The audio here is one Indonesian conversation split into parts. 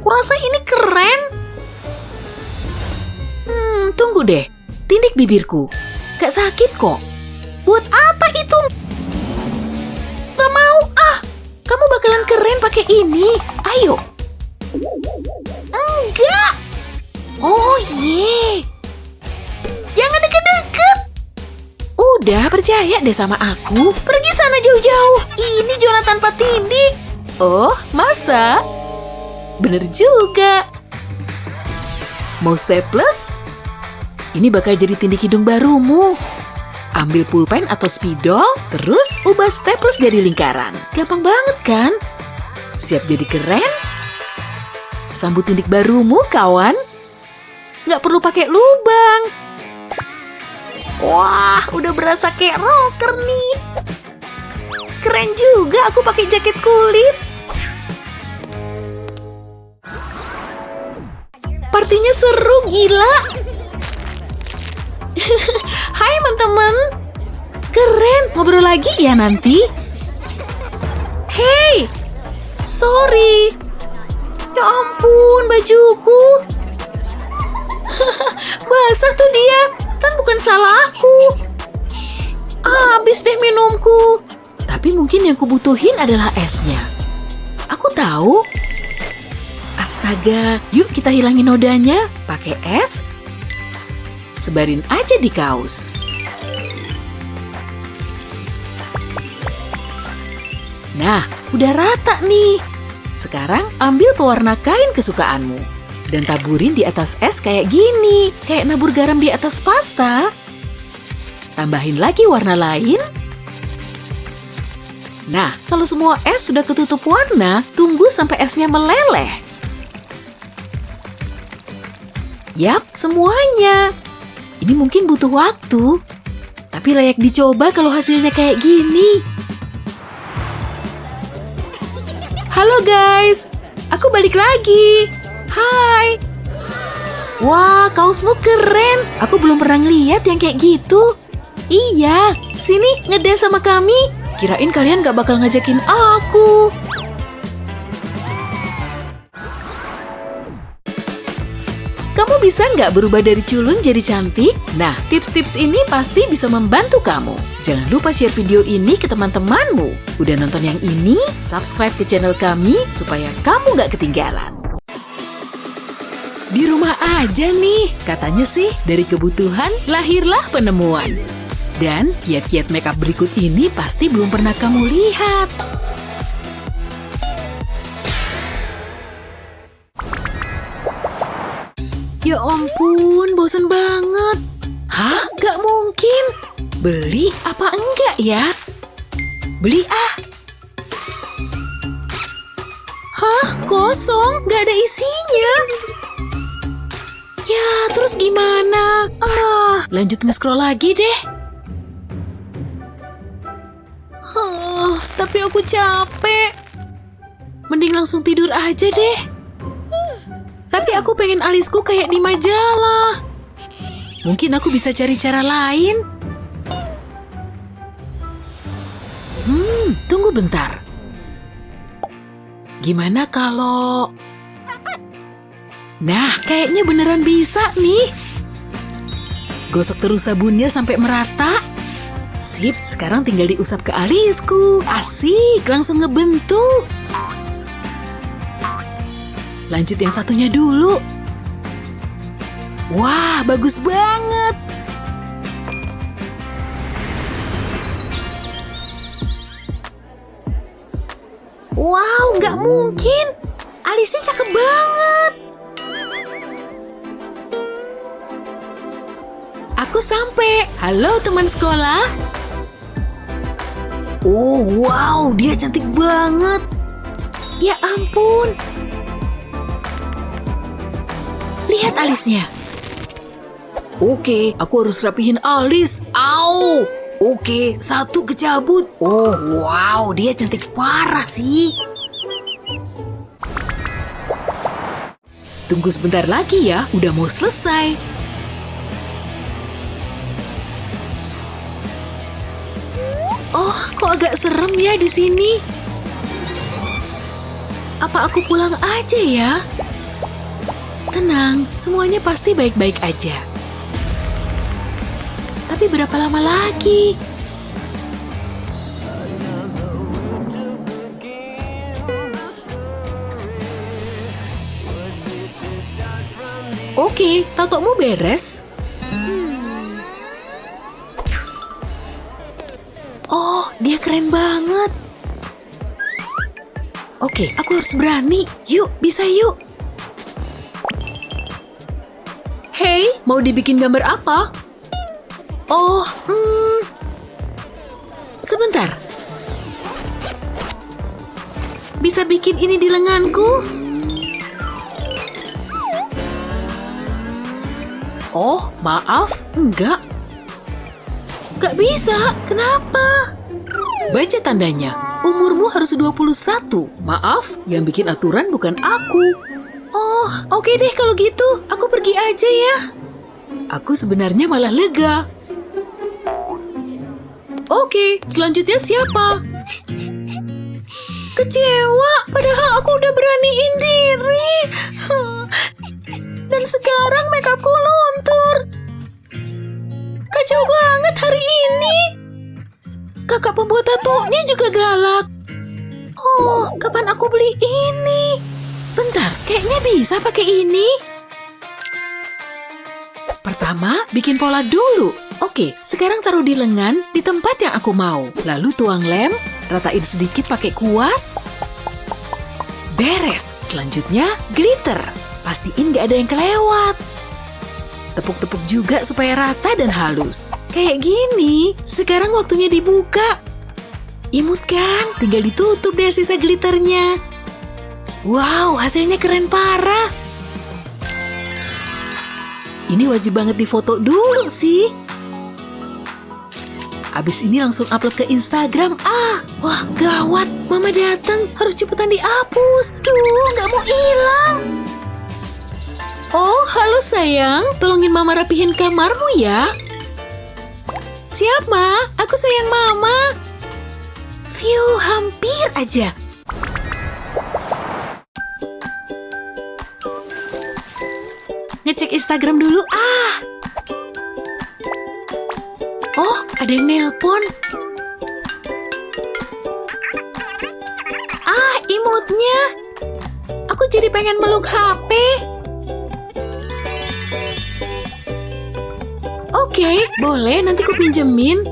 Aku rasa ini keren. Tunggu deh. Tindik bibirku. Gak sakit kok. Buat apa itu? Gak mau ah. Kamu bakalan keren pakai ini. Ayo. Enggak. Oh ye. Jangan deket-deket. Udah percaya deh sama aku. Pergi sana jauh-jauh. Ini zona tanpa tindik. Oh, masa? Bener juga. Mau staples? Ini bakal jadi tindik hidung barumu. Ambil pulpen atau spidol, terus ubah staples jadi lingkaran. Gampang banget kan? Siap jadi keren? Sambut tindik barumu, kawan. Nggak perlu pakai lubang. Wah, udah berasa kayak rocker nih. Keren juga aku pakai jaket kulit. Partinya seru, gila. Hai teman-teman. Keren, ngobrol lagi ya nanti. Hey, sorry. Ya ampun, bajuku. Basah tuh dia. Kan bukan salah aku. Habis deh minumku. Tapi mungkin yang kubutuhin adalah esnya. Aku tahu. Astaga, yuk kita hilangin nodanya. Pakai es. Sebarin aja di kaos. Nah, udah rata nih. Sekarang ambil pewarna kain kesukaanmu. Dan taburin di atas es kayak gini. Kayak nabur garam di atas pasta. Tambahin lagi warna lain. Nah, kalau semua es sudah ketutup warna, tunggu sampai esnya meleleh. Yap, semuanya. Ini mungkin butuh waktu. Tapi layak dicoba kalau hasilnya kayak gini. Halo guys, aku balik lagi. Hai. Wah, kaosmu keren. Aku belum pernah ngeliat yang kayak gitu. Iya, sini ngedance sama kami. Kirain kalian gak bakal ngajakin aku. Kamu bisa nggak berubah dari culun jadi cantik? Nah, tips-tips ini pasti bisa membantu kamu. Jangan lupa share video ini ke teman-temanmu. Udah nonton yang ini? Subscribe ke channel kami supaya kamu nggak ketinggalan. Di rumah aja nih, katanya sih dari kebutuhan lahirlah penemuan. Dan kiat-kiat makeup berikut ini pasti belum pernah kamu lihat. Ya ampun, bosan banget. Hah? Gak mungkin. Beli apa enggak ya? Beli ah. Hah? Kosong? Gak ada isinya? Ya, terus gimana? Lanjut nge-scroll lagi deh. Tapi aku capek. Mending langsung tidur aja deh. Tapi aku pengen alisku kayak di majalah. Mungkin aku bisa cari cara lain. Tunggu bentar. Gimana kalau... Nah, kayaknya beneran bisa nih. Gosok terus sabunnya sampai merata. Sip, sekarang tinggal diusap ke alisku. Asik, langsung ngebentuk. Lanjut yang satunya dulu. Wah, bagus banget. Wow, nggak mungkin. Alisnya cakep banget. Aku sampai. Halo teman sekolah. Oh, wow, dia cantik banget. Ya ampun. Lihat alisnya. Oke, aku harus rapihin alis. Au. Oke, satu kecabut. Oh, wow, dia cantik parah sih. Tunggu sebentar lagi ya, udah mau selesai. Oh, kok agak serem ya di sini? Apa aku pulang aja ya? Tenang, semuanya pasti baik-baik aja. Tapi berapa lama lagi? Oke, tatomu beres? Oh, dia keren banget. Oke, aku harus berani. Yuk, bisa yuk. Hey, mau dibikin gambar apa? Oh, sebentar. Bisa bikin ini di lenganku? Oh, maaf, enggak. Gak bisa, kenapa? Baca tandanya, umurmu harus 21. Maaf, yang bikin aturan bukan aku. Oh, oke deh kalau gitu, aku pergi aja ya. Aku sebenarnya malah lega. Oke, selanjutnya siapa? Kecewa, padahal aku udah beraniin diri. Dan sekarang makeupku luntur. Kacau banget hari ini. Kakak pembuat tatonya juga galak. Oh, kapan aku beli ini? Bentar, kayaknya bisa pakai ini. Pertama, bikin pola dulu. Oke, sekarang taruh di lengan di tempat yang aku mau. Lalu tuang lem, ratain sedikit pakai kuas. Beres. Selanjutnya, glitter. Pastiin gak ada yang kelewat. Tepuk-tepuk juga supaya rata dan halus. Kayak gini. Sekarang waktunya dibuka. Imut kan? Tinggal ditutup deh sisa glitternya. Wow, hasilnya keren parah. Ini wajib banget difoto dulu sih. Abis ini langsung upload ke Instagram. Wah gawat. Mama datang. Harus cepetan dihapus. Duh, gak mau hilang. Oh, halo sayang. Tolongin Mama rapihin kamarmu ya. Siap, Ma. Aku sayang Mama. Phew, hampir aja. Ngecek Instagram dulu. Oh, ada yang nelpon. Imutnya. Aku jadi pengen meluk HP. Oke, boleh nanti ku pinjemin.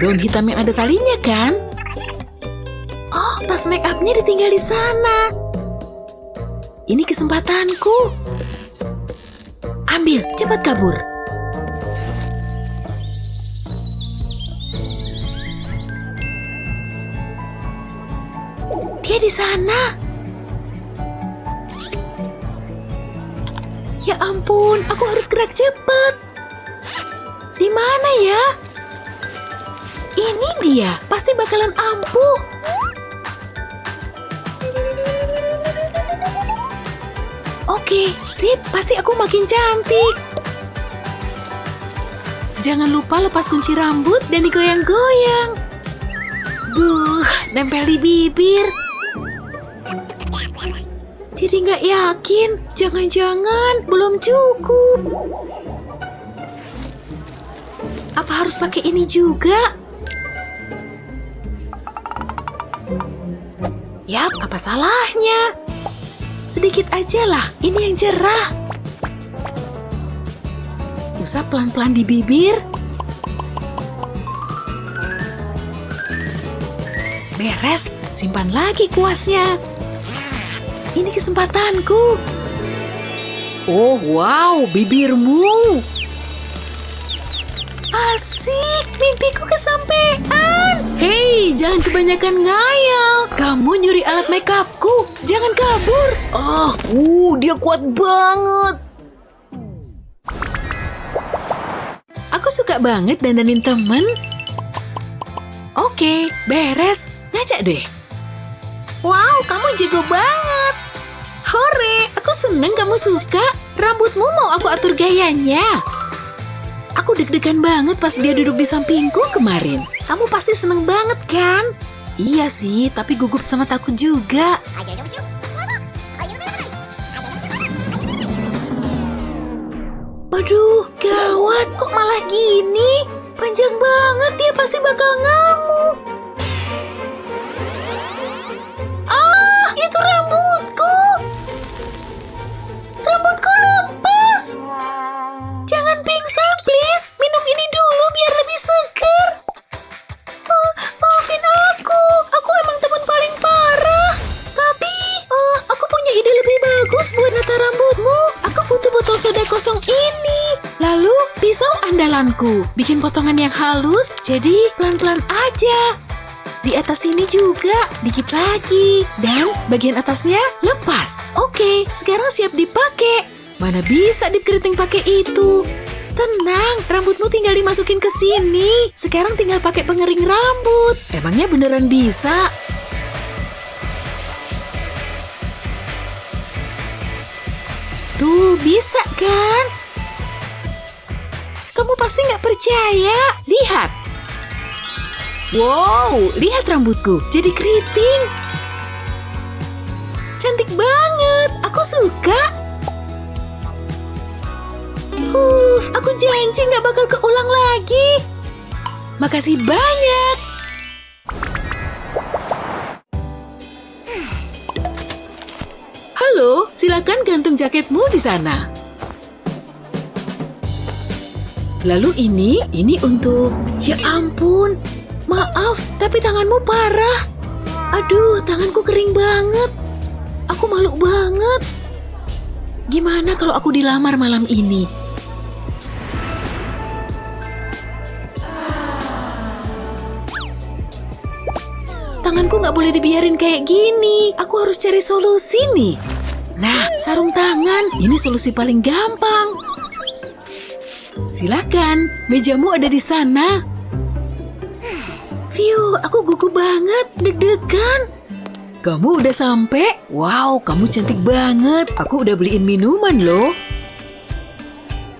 Gaun hitam yang ada talinya kan? Oh, tas make up-nya ditinggal di sana. Ini kesempatanku. Ambil, cepat kabur. Dia di sana. Ya ampun, aku harus gerak cepat. Di mana ya? Ini dia, pasti bakalan ampuh. Oke, sip, pasti aku makin cantik. Jangan lupa lepas kunci rambut dan digoyang-goyang. Nempel di bibir. Jadi nggak yakin, jangan-jangan belum cukup. Apa harus pakai ini juga? Yap, apa salahnya? Sedikit aja lah, ini yang cerah. Usap pelan-pelan di bibir. Beres, simpan lagi kuasnya. Ini kesempatanku. Oh, wow, bibirmu. Asik, mimpiku kesampean. Hei, jangan kebanyakan ngayal. Kamu nyuri alat makeupku. Jangan kabur. Dia kuat banget. Aku suka banget dandanin temen. Oke, beres. Ngajak deh. Wow, kamu jago banget. Hore, aku seneng kamu suka. Rambutmu mau aku atur gayanya. Aku deg-degan banget pas dia duduk di sampingku kemarin. Kamu pasti seneng banget kan? Iya sih, tapi gugup sama takut juga. Aduh, gawat, kok malah gini? Panjang banget, dia pasti bakal ngamuk. Ah, itu rambutku. Rambutku lepas. Jangan pingsan, please. Minum ini dulu biar lebih segar. Maafin aku emang teman paling parah. Tapi, aku punya ide lebih bagus buat nata rambutmu. Aku butuh botol soda kosong ini. Lalu, pisau andalanku. Bikin potongan yang halus, jadi pelan-pelan aja. Di atas sini juga, dikit lagi. Dan bagian atasnya lepas. Oke, sekarang siap dipakai. Mana bisa dip keriting pakai itu? Tenang, rambutmu tinggal dimasukin ke sini. Sekarang tinggal pakai pengering rambut. Emangnya beneran bisa? Tuh, bisa kan? Kamu pasti nggak percaya. Lihat. Wow, lihat rambutku. Jadi keriting. Cantik banget. Aku suka. Aku janji nggak bakal keulang lagi. Makasih banyak. Halo, silakan gantung jaketmu di sana. Lalu ini untuk... Ya ampun, maaf, tapi tanganmu parah. Aduh, tanganku kering banget. Aku malu banget. Gimana kalau aku dilamar malam ini? Tanganku nggak boleh dibiarin kayak gini. Aku harus cari solusi nih. Nah, sarung tangan. Ini solusi paling gampang. Silakan, mejamu ada di sana. Phew, aku gugup banget, deg-degan. Kamu udah sampai? Wow, kamu cantik banget. Aku udah beliin minuman loh.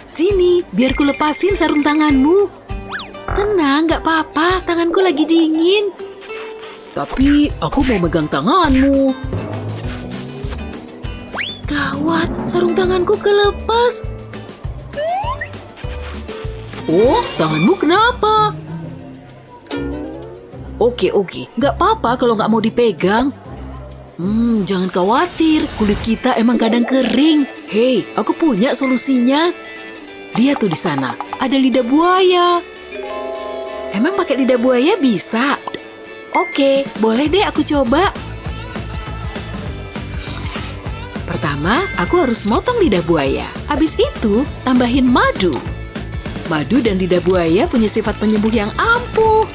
Sini, biar ku lepasin sarung tanganmu. Tenang, gak apa-apa, tanganku lagi dingin. Tapi aku mau megang tanganmu. Gawat, sarung tanganku kelepas. Oh, tanganmu kenapa? Oke, nggak apa-apa kalau nggak mau dipegang. Jangan khawatir, kulit kita emang kadang kering. Hei, aku punya solusinya. Lihat tuh di sana, ada lidah buaya. Emang pakai lidah buaya bisa? Oke, boleh deh aku coba. Pertama, aku harus motong lidah buaya. Habis itu, tambahin madu. Madu dan lidah buaya punya sifat penyembuh yang ampuh.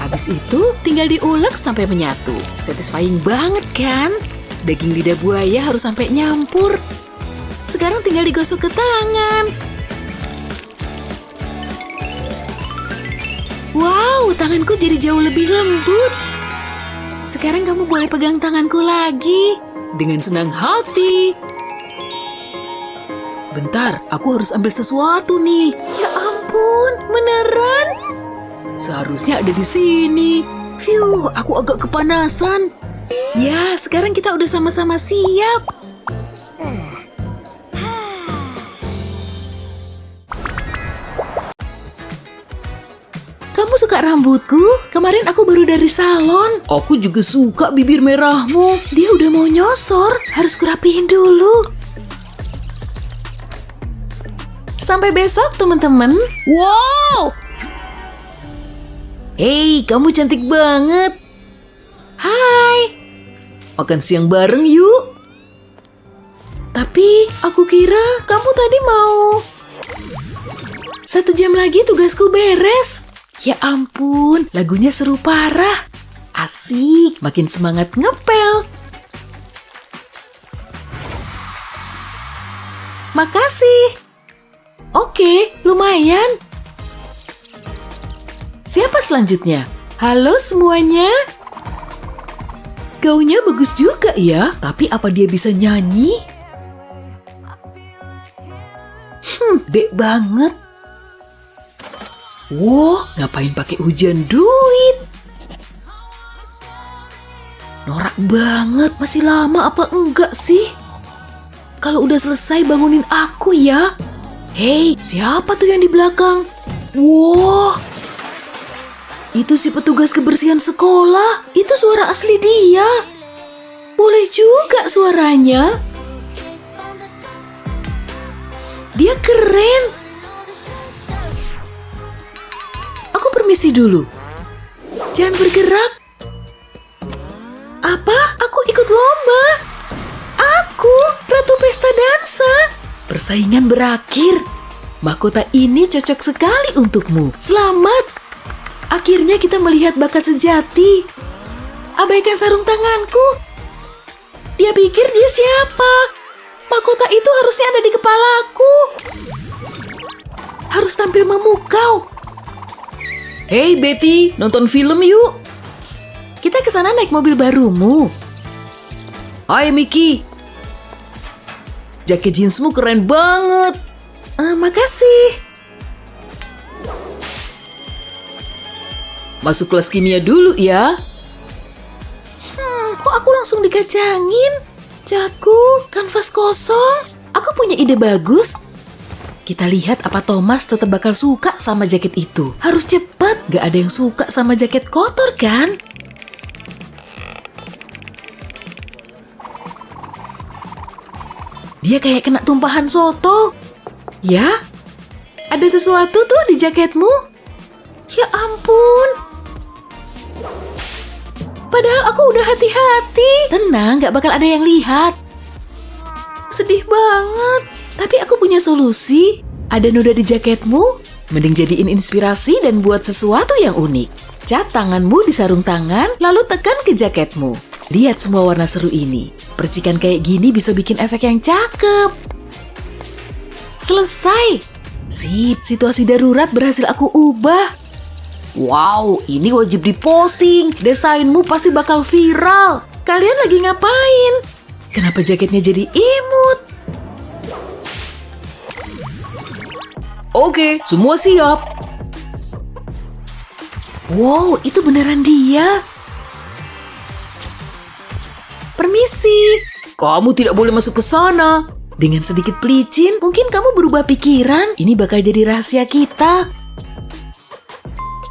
Habis itu, tinggal diulek sampai menyatu. Satisfying banget kan? Daging lidah buaya harus sampai nyampur. Sekarang tinggal digosok ke tangan. Wow, tanganku jadi jauh lebih lembut. Sekarang kamu boleh pegang tanganku lagi. Dengan senang hati. Bentar, aku harus ambil sesuatu nih. Ya ampun, beneran? Seharusnya ada di sini. Phew, aku agak kepanasan. Ya, sekarang kita udah sama-sama siap. Kamu suka rambutku? Kemarin aku baru dari salon. Aku juga suka bibir merahmu. Dia udah mau nyosor. Harus kurapihin dulu. Sampai besok, teman-teman. Wow! Hei, kamu cantik banget. Hai. Makan siang bareng yuk. Tapi, aku kira kamu tadi mau... 1 jam lagi tugasku beres. Ya ampun, lagunya seru parah. Asik, makin semangat ngepel. Makasih. Oke, lumayan. Siapa selanjutnya? Halo semuanya. Gaunnya bagus juga ya, tapi apa dia bisa nyanyi? Dek banget. Wow, ngapain pakai hujan duit? Norak banget, masih lama apa enggak sih? Kalau udah selesai bangunin aku ya. Hei, siapa tuh yang di belakang? Wow, itu si petugas kebersihan sekolah. Itu suara asli dia. Boleh juga suaranya. Dia keren. Aku permisi dulu. Jangan bergerak. Apa? Aku ikut lomba. Aku, Ratu Pesta Dansa. Persaingan berakhir. Mahkota ini cocok sekali untukmu. Selamat. Akhirnya kita melihat bakat sejati. Abaikan sarung tanganku. Dia pikir dia siapa? Mahkota itu harusnya ada di kepalaku. Harus tampil memukau. Hey Betty, nonton film yuk. Kita ke sana naik mobil barumu. Hai Mickey. Jaket jeansmu keren banget. Makasih. Masuk kelas kimia dulu ya. Kok aku langsung dikacangin? Jago, kanvas kosong. Aku punya ide bagus. Kita lihat apa Thomas tetap bakal suka sama jaket itu. Harus cepat, gak ada yang suka sama jaket kotor kan? Dia kayak kena tumpahan soto. Ya, ada sesuatu tuh di jaketmu. Ya ampun. Padahal aku udah hati-hati. Tenang, gak bakal ada yang lihat. Sedih banget. Tapi aku punya solusi. Ada noda di jaketmu. Mending jadiin inspirasi dan buat sesuatu yang unik. Cat tanganmu di sarung tangan, lalu tekan ke jaketmu. Lihat semua warna seru ini. Percikan kayak gini bisa bikin efek yang cakep. Selesai. Sip, situasi darurat berhasil aku ubah. Wow, ini wajib diposting. Desainmu pasti bakal viral. Kalian lagi ngapain? Kenapa jaketnya jadi imut? Oke, semua siap. Wow, itu beneran dia. Permisi. Kamu tidak boleh masuk ke sana. Dengan sedikit pelicin, mungkin kamu berubah pikiran. Ini bakal jadi rahasia kita.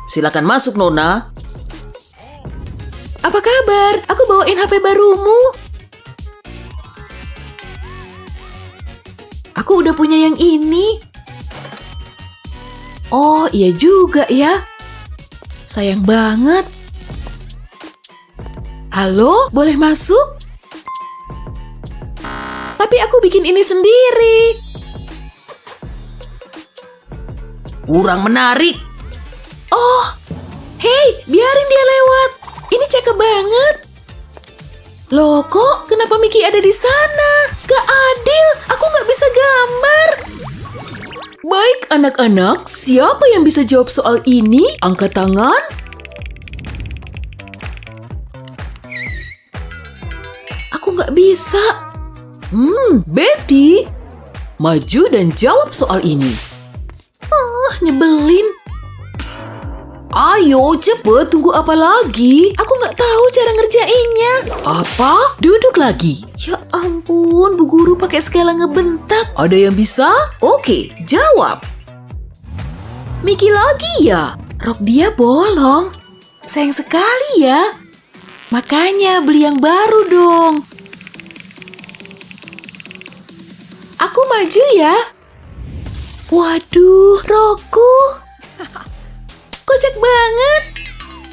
Silakan masuk, Nona. Apa kabar? Aku bawain HP barumu. Aku udah punya yang ini. Oh, iya juga ya. Sayang banget. Halo, boleh masuk? Tapi aku bikin ini sendiri. Kurang menarik. Oh, hei, biarin dia lewat. Ini cakep banget. Loh, kok kenapa Mickey ada di sana? Gak adil, aku gak bisa gambar. Baik anak-anak, siapa yang bisa jawab soal ini? Angkat tangan. Aku gak bisa. Betty, maju dan jawab soal ini. Nyebelin. Ayo, cepet, tunggu apa lagi? Aku nggak tahu cara ngerjainnya. Apa? Duduk lagi. Ya ampun, Bu Guru pakai skala ngebentak. Ada yang bisa? Oke, jawab. Mickey lagi ya? Rok dia bolong. Sayang sekali ya. Makanya beli yang baru dong. Aku maju ya. Waduh, rokku. Kocak banget.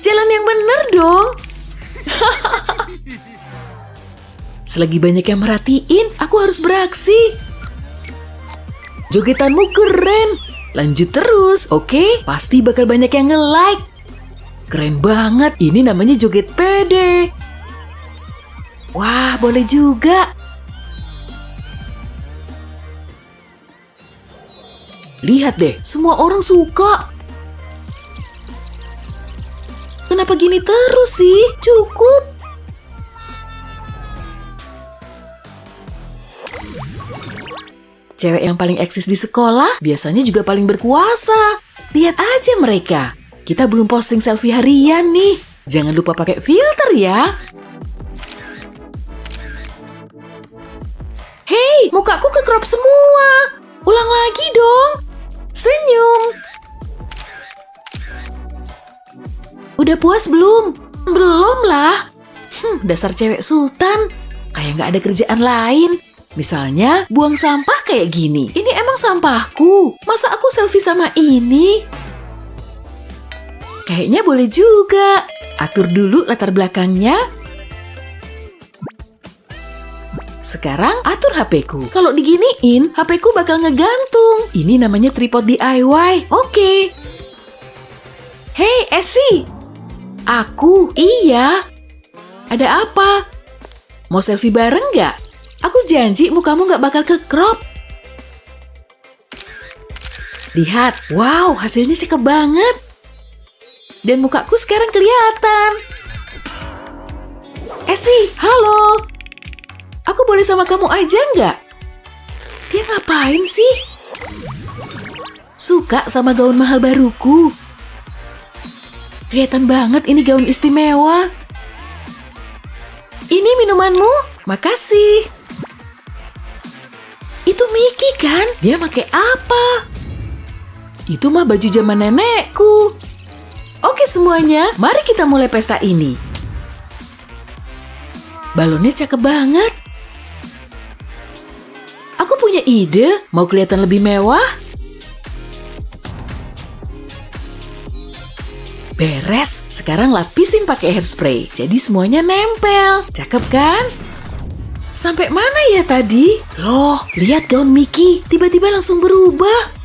Jalan yang bener dong. Selagi banyak yang merhatiin, aku harus beraksi. Jogetanmu keren. Lanjut terus, oke? Pasti bakal banyak yang nge-like. Keren banget, ini namanya joget pede. Wah, boleh juga. Lihat deh, semua orang suka. Kenapa gini terus sih? Cukup. Cewek yang paling eksis di sekolah biasanya juga paling berkuasa. Lihat aja mereka. Kita belum posting selfie harian nih. Jangan lupa pakai filter ya. Hei, mukaku ke crop semua. Ulang lagi dong. Senyum. Udah puas belum? Belum lah. Dasar cewek sultan. Kayak nggak ada kerjaan lain. Misalnya, buang sampah kayak gini. Ini emang sampahku. Masa aku selfie sama ini? Kayaknya boleh juga. Atur dulu latar belakangnya. Sekarang atur HP-ku. Kalau diginiin, HP-ku bakal ngegantung. Ini namanya tripod DIY. Oke. Hey, Esy. Aku, iya. Ada apa? Mau selfie bareng nggak? Aku janji mukamu nggak bakal ke-crop. Lihat, wow, hasilnya cakep banget. Dan mukaku sekarang kelihatan. Esy, halo. Aku boleh sama kamu aja nggak? Dia ngapain sih? Suka sama gaun mahal baruku. Kelihatan banget ini gaun istimewa. Ini minumanmu? Makasih. Itu Mickey kan? Dia pakai apa? Itu mah baju zaman nenekku. Oke semuanya, mari kita mulai pesta ini. Balonnya cakep banget. Aku punya ide, mau kelihatan lebih mewah? Beres, sekarang lapisin pakai hairspray. Jadi semuanya nempel. Cakep kan? Sampai mana ya tadi? Loh, lihat gaun Mickey, tiba-tiba langsung berubah.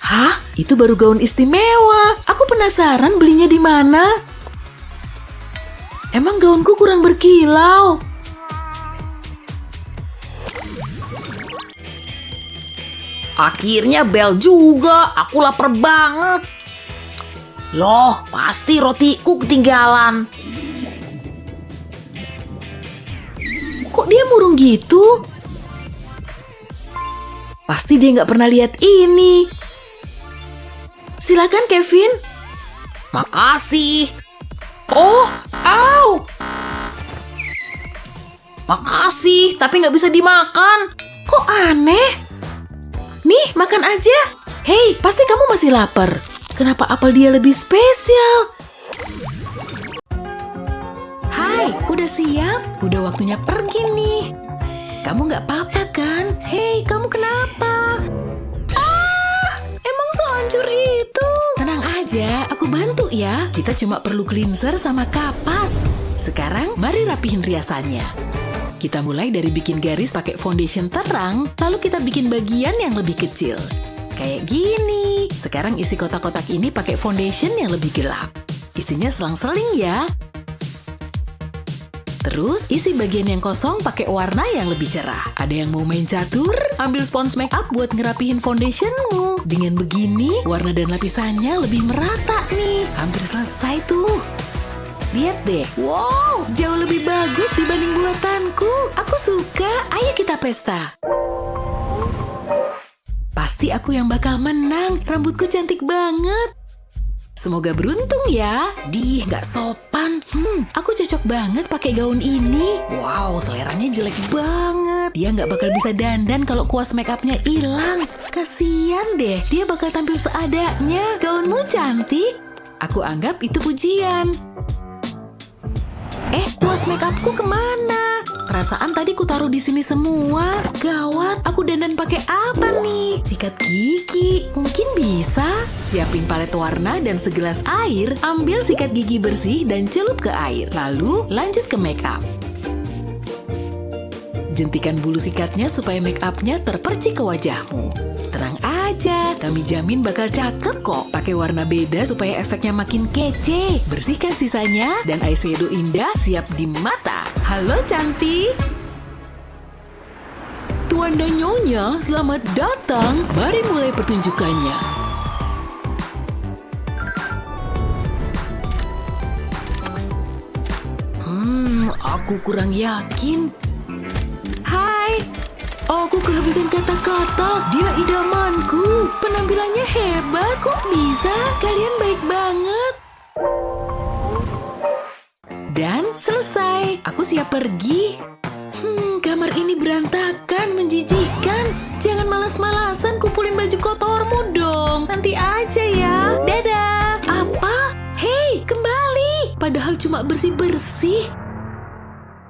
Hah? Itu baru gaun istimewa. Aku penasaran belinya di mana. Emang gaunku kurang berkilau. Akhirnya bel juga. Aku lapar banget. Loh, pasti rotiku ketinggalan. Kok dia murung gitu? Pasti dia nggak pernah lihat ini. Silakan, Kevin. Makasih. Oh, au. Makasih, tapi nggak bisa dimakan. Kok aneh? Nih, makan aja. Hei, pasti kamu masih lapar. Kenapa apel dia lebih spesial? Hai, udah siap? Udah waktunya pergi nih. Kamu nggak apa-apa kan? Hei, kamu kenapa? Emang sehancur itu? Tenang aja, aku bantu ya. Kita cuma perlu cleanser sama kapas. Sekarang, mari rapihin riasannya. Kita mulai dari bikin garis pakai foundation terang, lalu kita bikin bagian yang lebih kecil. Kayak gini. Sekarang isi kotak-kotak ini pakai foundation yang lebih gelap. Isinya selang-seling ya. Terus, isi bagian yang kosong pakai warna yang lebih cerah. Ada yang mau main catur? Ambil spons makeup buat ngerapihin foundationmu. Dengan begini, warna dan lapisannya lebih merata nih. Hampir selesai tuh. Lihat deh. Wow, jauh lebih bagus dibanding buatanku. Aku suka. Ayo kita pesta. Pasti aku yang bakal menang. Rambutku cantik banget. Semoga beruntung ya. Dih, nggak sopan. Aku cocok banget pakai gaun ini. Wow, seleranya jelek banget. Dia nggak bakal bisa dandan kalau kuas makeupnya hilang. Kasian deh, dia bakal tampil seadanya. Gaunmu cantik. Aku anggap itu pujian. Kuas makeupku kemana? Perasaan tadi ku taruh di sini semua. Gawat, aku dandan pakai apa nih? Sikat gigi, mungkin bisa. Siapin palet warna dan segelas air. Ambil sikat gigi bersih dan celup ke air. Lalu lanjut ke makeup. Jentikan bulu sikatnya supaya makeupnya terpercik ke wajahmu. Tenang aja, kami jamin bakal cakep kok. Pakai warna beda supaya efeknya makin kece. Bersihkan sisanya dan eyeshadow indah siap di mata. Halo cantik. Tuan dan Nyonya, selamat datang. Mari mulai pertunjukannya. Aku kurang yakin. Hai. Aku kehabisan kata-kata. Dia idamanku. Penampilannya hebat. Kok bisa? Kalian baik banget. Dan selesai. Aku siap pergi. Kamar ini berantakan, menjijikan. Jangan malas-malasan kumpulin baju kotormu dong. Nanti aja ya. Dadah. Apa? Hei, kembali. Padahal cuma bersih-bersih.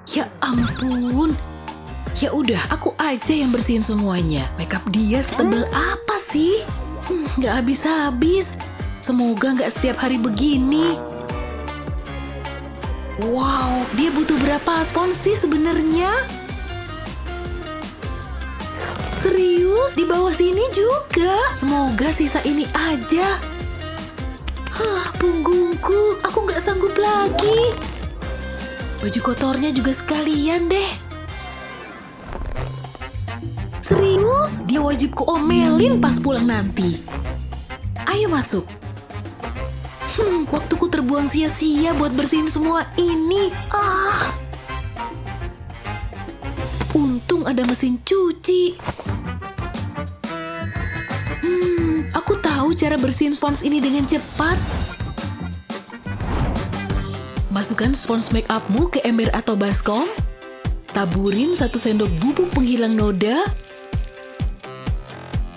Ya ampun. Ya udah, aku aja yang bersihin semuanya. Makeup dia setebal apa sih? Nggak habis-habis. Semoga nggak setiap hari begini. Wow, dia butuh berapa spons sih sebenarnya? Serius? Di bawah sini juga? Semoga sisa ini aja. Punggungku, aku nggak sanggup lagi. Baju kotornya juga sekalian deh. Serius? Dia wajib kuomelin pas pulang nanti. Ayo masuk. Waktuku terbuang sia-sia buat bersihin semua ini. Untung ada mesin cuci. Aku tahu cara bersihin spons ini dengan cepat. Masukkan spons make upmu ke ember atau baskom. Taburin 1 sendok bubuk penghilang noda.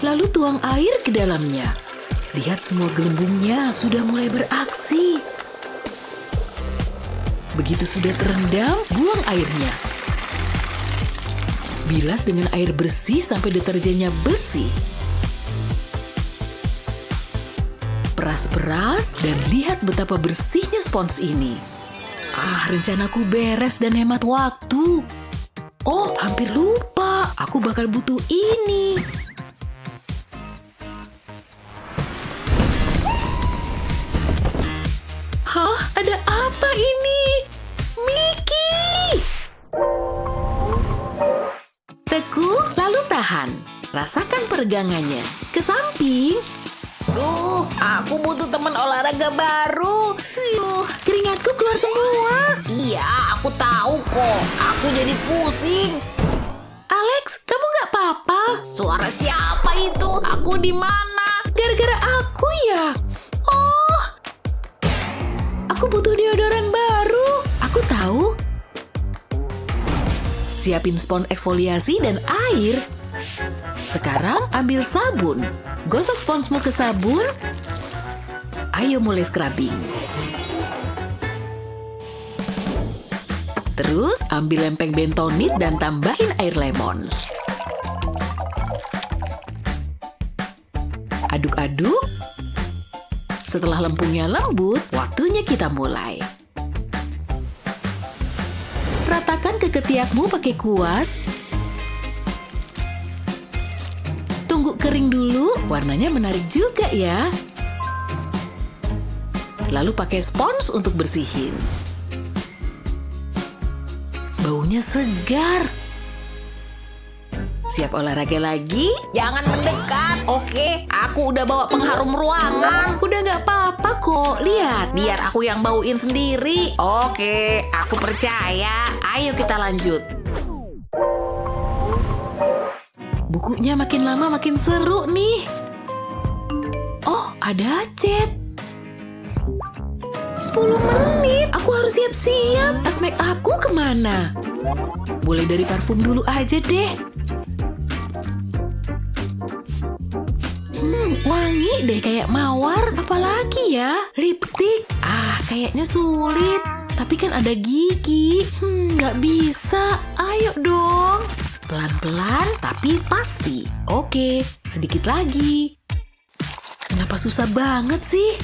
Lalu tuang air ke dalamnya. Lihat semua gelembungnya sudah mulai beraksi. Begitu sudah terendam, buang airnya. Bilas dengan air bersih sampai deterjennya bersih. Peras-peras dan lihat betapa bersihnya spons ini. Rencanaku beres dan hemat waktu. Oh, hampir lupa. Aku bakal butuh ini. Hah? Ada apa ini? Mickey! Tekuk, lalu tahan. Rasakan peregangannya. Ke samping. Duh, aku butuh teman olahraga baru. Keringatku keluar semua. Iya, aku tahu kok. Aku jadi pusing. Alex, kamu nggak apa-apa? Suara siapa itu? Aku di mana? Gara-gara aku ya? Oh, aku butuh deodoran baru. Aku tahu. Siapin spons eksfoliasi dan air. Sekarang ambil sabun. Gosok sponsmu ke sabun. Ayo mulai scrubbing. Terus ambil lempeng bentonit dan tambahin air lemon. Aduk-aduk. Setelah lempungnya lembut, waktunya kita mulai. Ratakan ke ketiakmu pakai kuas. Tunggu kering dulu, warnanya menarik juga ya. Lalu pakai spons untuk bersihin. Baunya segar. Siap olahraga lagi? Jangan mendekat, oke? Aku udah bawa pengharum ruangan. Udah gak apa-apa kok, lihat. Biar aku yang bauin sendiri. Oke, aku percaya. Ayo kita lanjut. Bukunya makin lama makin seru nih. Oh, ada chat. 10 menit. Aku harus siap-siap. Tas make upku kemana? Boleh dari parfum dulu aja deh. Wangi deh kayak mawar. Apalagi ya? Lipstick. Kayaknya sulit. Tapi kan ada gigi. Nggak bisa. Ayo dong. Pelan-pelan tapi pasti. Oke, sedikit lagi. Kenapa susah banget sih?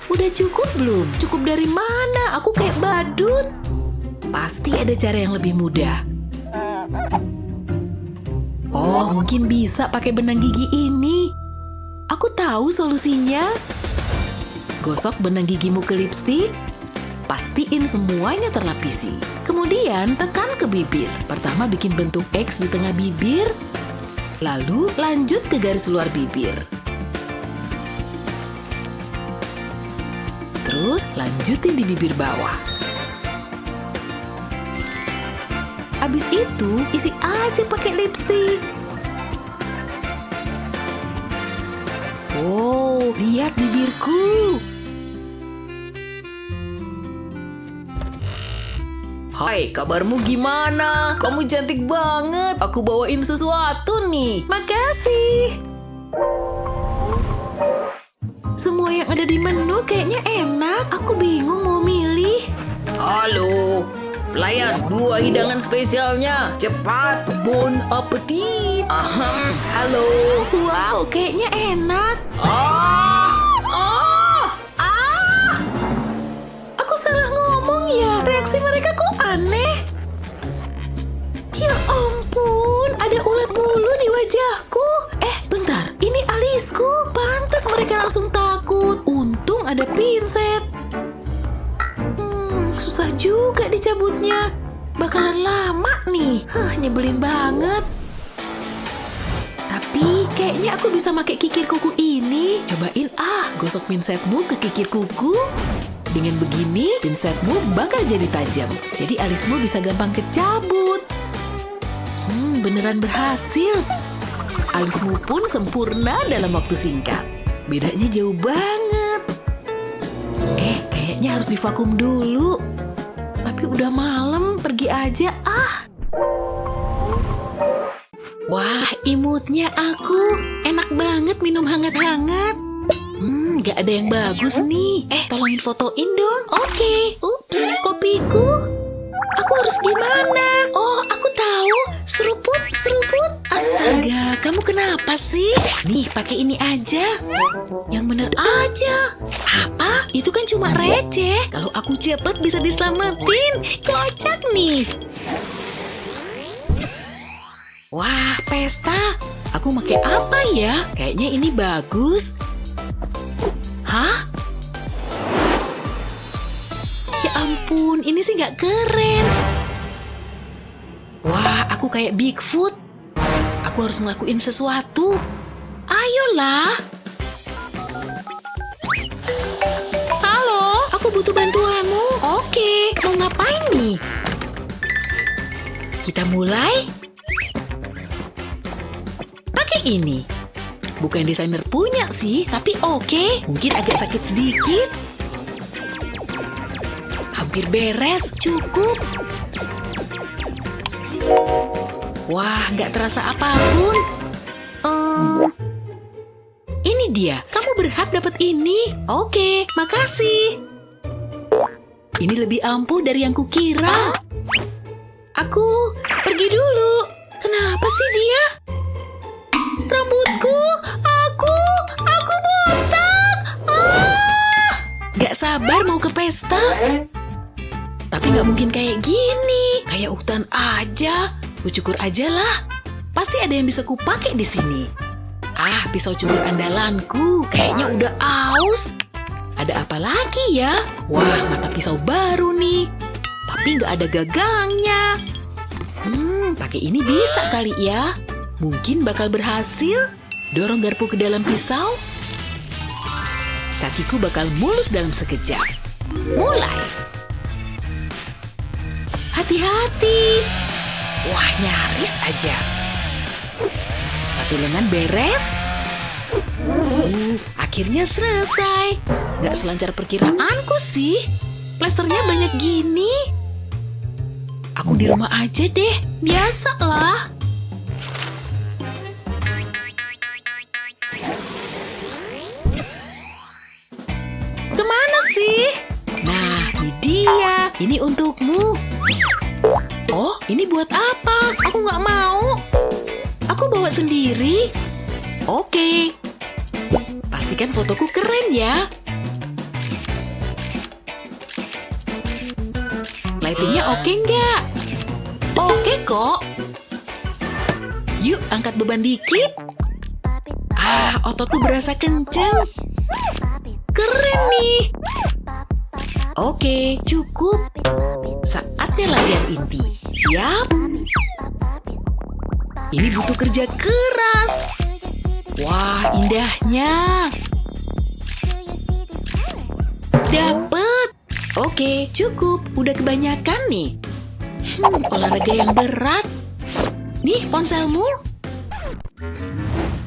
Udah cukup belum? Cukup dari mana? Aku kayak badut. Pasti ada cara yang lebih mudah. Oh, mungkin bisa pakai benang gigi ini. Aku tahu solusinya. Gosok benang gigimu ke lipstik. Pastiin semuanya terlapisi. Kemudian tekan ke bibir. Pertama bikin bentuk X di tengah bibir. Lalu lanjut ke garis luar bibir. Terus lanjutin di bibir bawah. Abis itu isi aja pakai lipstik. Oh, lihat bibirku. Hai, kabarmu gimana? Kamu cantik banget. Aku bawain sesuatu nih. Makasih. Semua yang ada di menu kayaknya enak. Aku bingung mau milih. Halo, pelayan, 2 hidangan spesialnya. Cepat, bon appetit. Halo. Wow, kayaknya enak. Aku salah ngomong ya. Reaksi mereka kok aneh. Ya ampun, ada ulat bulu di wajahku. Bentar, ini alisku. Pantas mereka langsung takut. Untung ada pinset. Susah juga dicabutnya. Bakalan lama nih. Nyebelin banget. Tapi kayaknya aku bisa pakai kikir kuku ini. Cobain gosok pinsetmu ke kikir kuku. Dengan begini, pinsetmu bakal jadi tajam. Jadi alismu bisa gampang kecabut. Beneran berhasil. Alismu pun sempurna dalam waktu singkat. Bedanya jauh banget. Kayaknya harus divakum dulu. Tapi udah malam, pergi aja Wah, imutnya aku. Enak banget minum hangat-hangat. Gak ada yang bagus nih. Tolongin fotoin dong. Oke. Ups, kopiku. Aku harus gimana? Oh, aku tahu. Seruput. Astaga, kamu kenapa sih? Nih, pakai ini aja. Yang bener aja. Apa? Itu kan cuma receh. Kalau aku cepet bisa diselamatin. Kocak nih. Wah, pesta. Aku pakai apa ya? Kayaknya ini bagus. Hah? Ya ampun, ini sih nggak keren. Wah, aku kayak Bigfoot. Aku harus ngelakuin sesuatu. Ayolah. Halo, aku butuh bantuanmu. Oke, mau ngapain nih? Kita mulai. Pakai ini. Bukan desainer punya sih, tapi oke. Mungkin agak sakit sedikit. Hampir beres, cukup. Wah, nggak terasa apapun. Ini dia, kamu berhak dapat ini. Oke, makasih. Ini lebih ampuh dari yang kukira. Aku pergi dulu. Kenapa sih dia? Rambutku, aku botak. Gak sabar mau ke pesta. Tapi gak mungkin kayak gini. Kayak hutan aja. Kucukur aja lah. Pasti ada yang bisa kupakai di sini. Pisau cukur andalanku. Kayaknya udah aus. Ada apa lagi ya? Wah, mata pisau baru nih. Tapi gak ada gagangnya. Pakai ini bisa kali ya. Mungkin bakal berhasil. Dorong garpu ke dalam pisau. Kakiku bakal mulus dalam sekejap. Mulai. Hati-hati. Wah, nyaris aja. Satu lengan beres. Akhirnya selesai. Gak selancar perkiraanku sih. Plasternya banyak gini. Aku di rumah aja deh. Biasalah. Kemana sih? Nah, ini dia. Ini untukmu. Oh, ini buat apa? Aku nggak mau. Aku bawa sendiri. Oke. Pastikan fotoku keren ya. Lightingnya oke nggak? Oke kok. Yuk, angkat beban dikit. Ototku berasa kenceng. Keren nih. Oke, cukup. Saatnya latihan inti. Siap? Ini butuh kerja keras. Wah, indahnya. Dapet. Oke, cukup. Udah kebanyakan nih. Olahraga yang berat. Nih, ponselmu.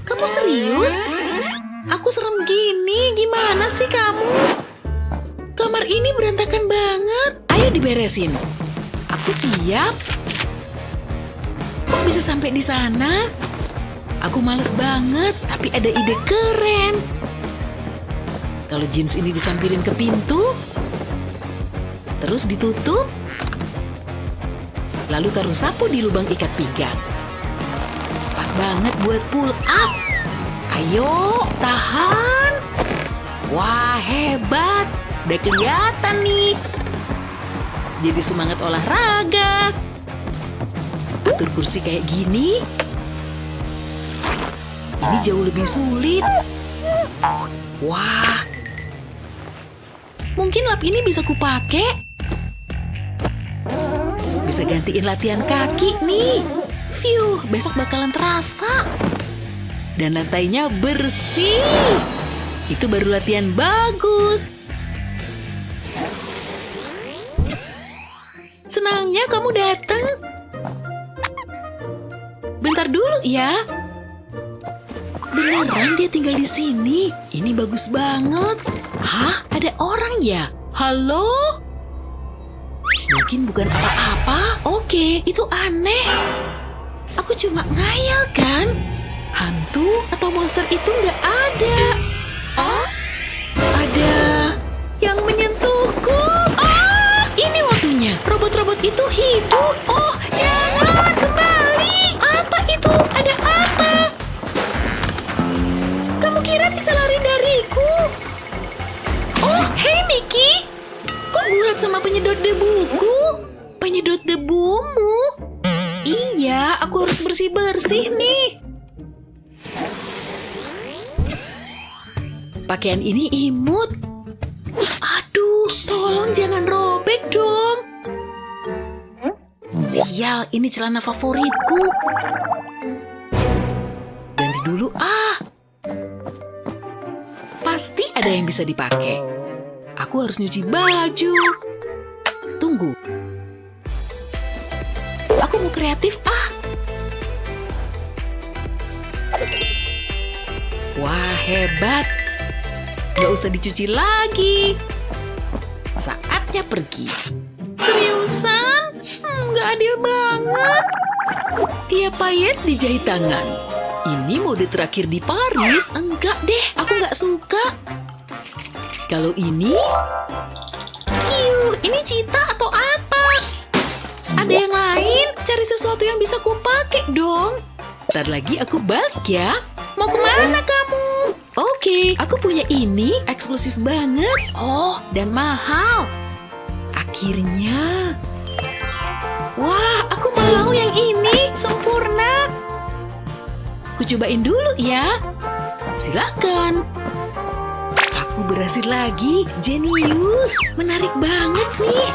Kamu serius? Aku serem gini. Gimana sih kamu? Kamar ini berantakan banget. Ayo diberesin. Aku siap. Kok bisa sampai di sana? Aku males banget, tapi ada ide keren. Kalau jeans ini disampirin ke pintu, terus ditutup, lalu taruh sapu di lubang ikat pinggang. Pas banget buat pull up. Ayo, tahan. Wah, hebat. Udah kelihatan nih. Jadi semangat olahraga. Atur kursi kayak gini. Ini jauh lebih sulit. Wah. Mungkin lap ini bisa kupake. Bisa gantiin latihan kaki nih. Phew, besok bakalan terasa. Dan lantainya bersih. Itu baru latihan bagus. Senangnya kamu datang. Bentar dulu ya. Beneran dia tinggal di sini? Ini bagus banget. Hah? Ada orang ya? Halo? Mungkin bukan apa-apa. Oke, itu aneh. Aku cuma ngayal kan? Hantu atau monster itu nggak ada. Oh? Ada yang menyentuhku. Ah, ini waktunya. Robot-robot itu hidup. Oh, jangan kembali. Apa itu? Ada apa? Kamu kira bisa lari dariku? Oh, hey Mickey. Kok gulat sama penyedot debuku? Penyedot debumu? Iya, aku harus bersih-bersih nih. Pakaian ini imut. Aduh, tolong jangan robek dong. Sial, ini celana favoritku. Ganti dulu ah. Pasti ada yang bisa dipakai. Aku harus nyuci baju. Tunggu. Aku mau kreatif ah. Wah, hebat. Gak usah dicuci lagi. Saatnya pergi. Seriusan? Gak adil banget. Tiap payet dijahit tangan. Ini mode terakhir di Paris. Enggak deh, aku gak suka. Kalau ini? Ini cita atau apa? Ada yang lain? Cari sesuatu yang bisa kupakai dong. Ntar lagi aku balik ya. Mau kemana kamu? Oke, aku punya ini, eksklusif banget. Oh, dan mahal. Akhirnya. Wah, aku mau yang ini, sempurna. Aku cobain dulu ya. Silahkan. Aku berhasil lagi, jenius. Menarik banget nih.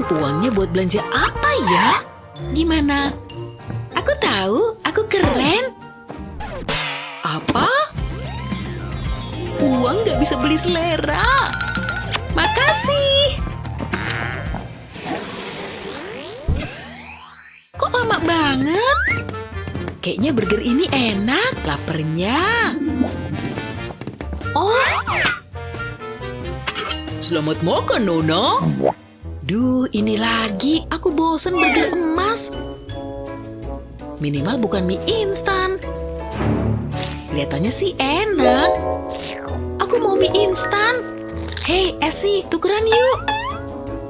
Uangnya buat belanja apa ya? Gimana? Aku tahu, aku keren. Apa? Uang gak bisa beli selera. Makasih. Kok lama banget? Kayaknya burger ini enak. Lapernya. Oh. Selamat makan, Nona. Duh, ini lagi. Aku bosen burger emas. Minimal bukan mie instan. Kelihatannya sih enak. Aku mau mie instan. Hei, Esy, tukeran yuk.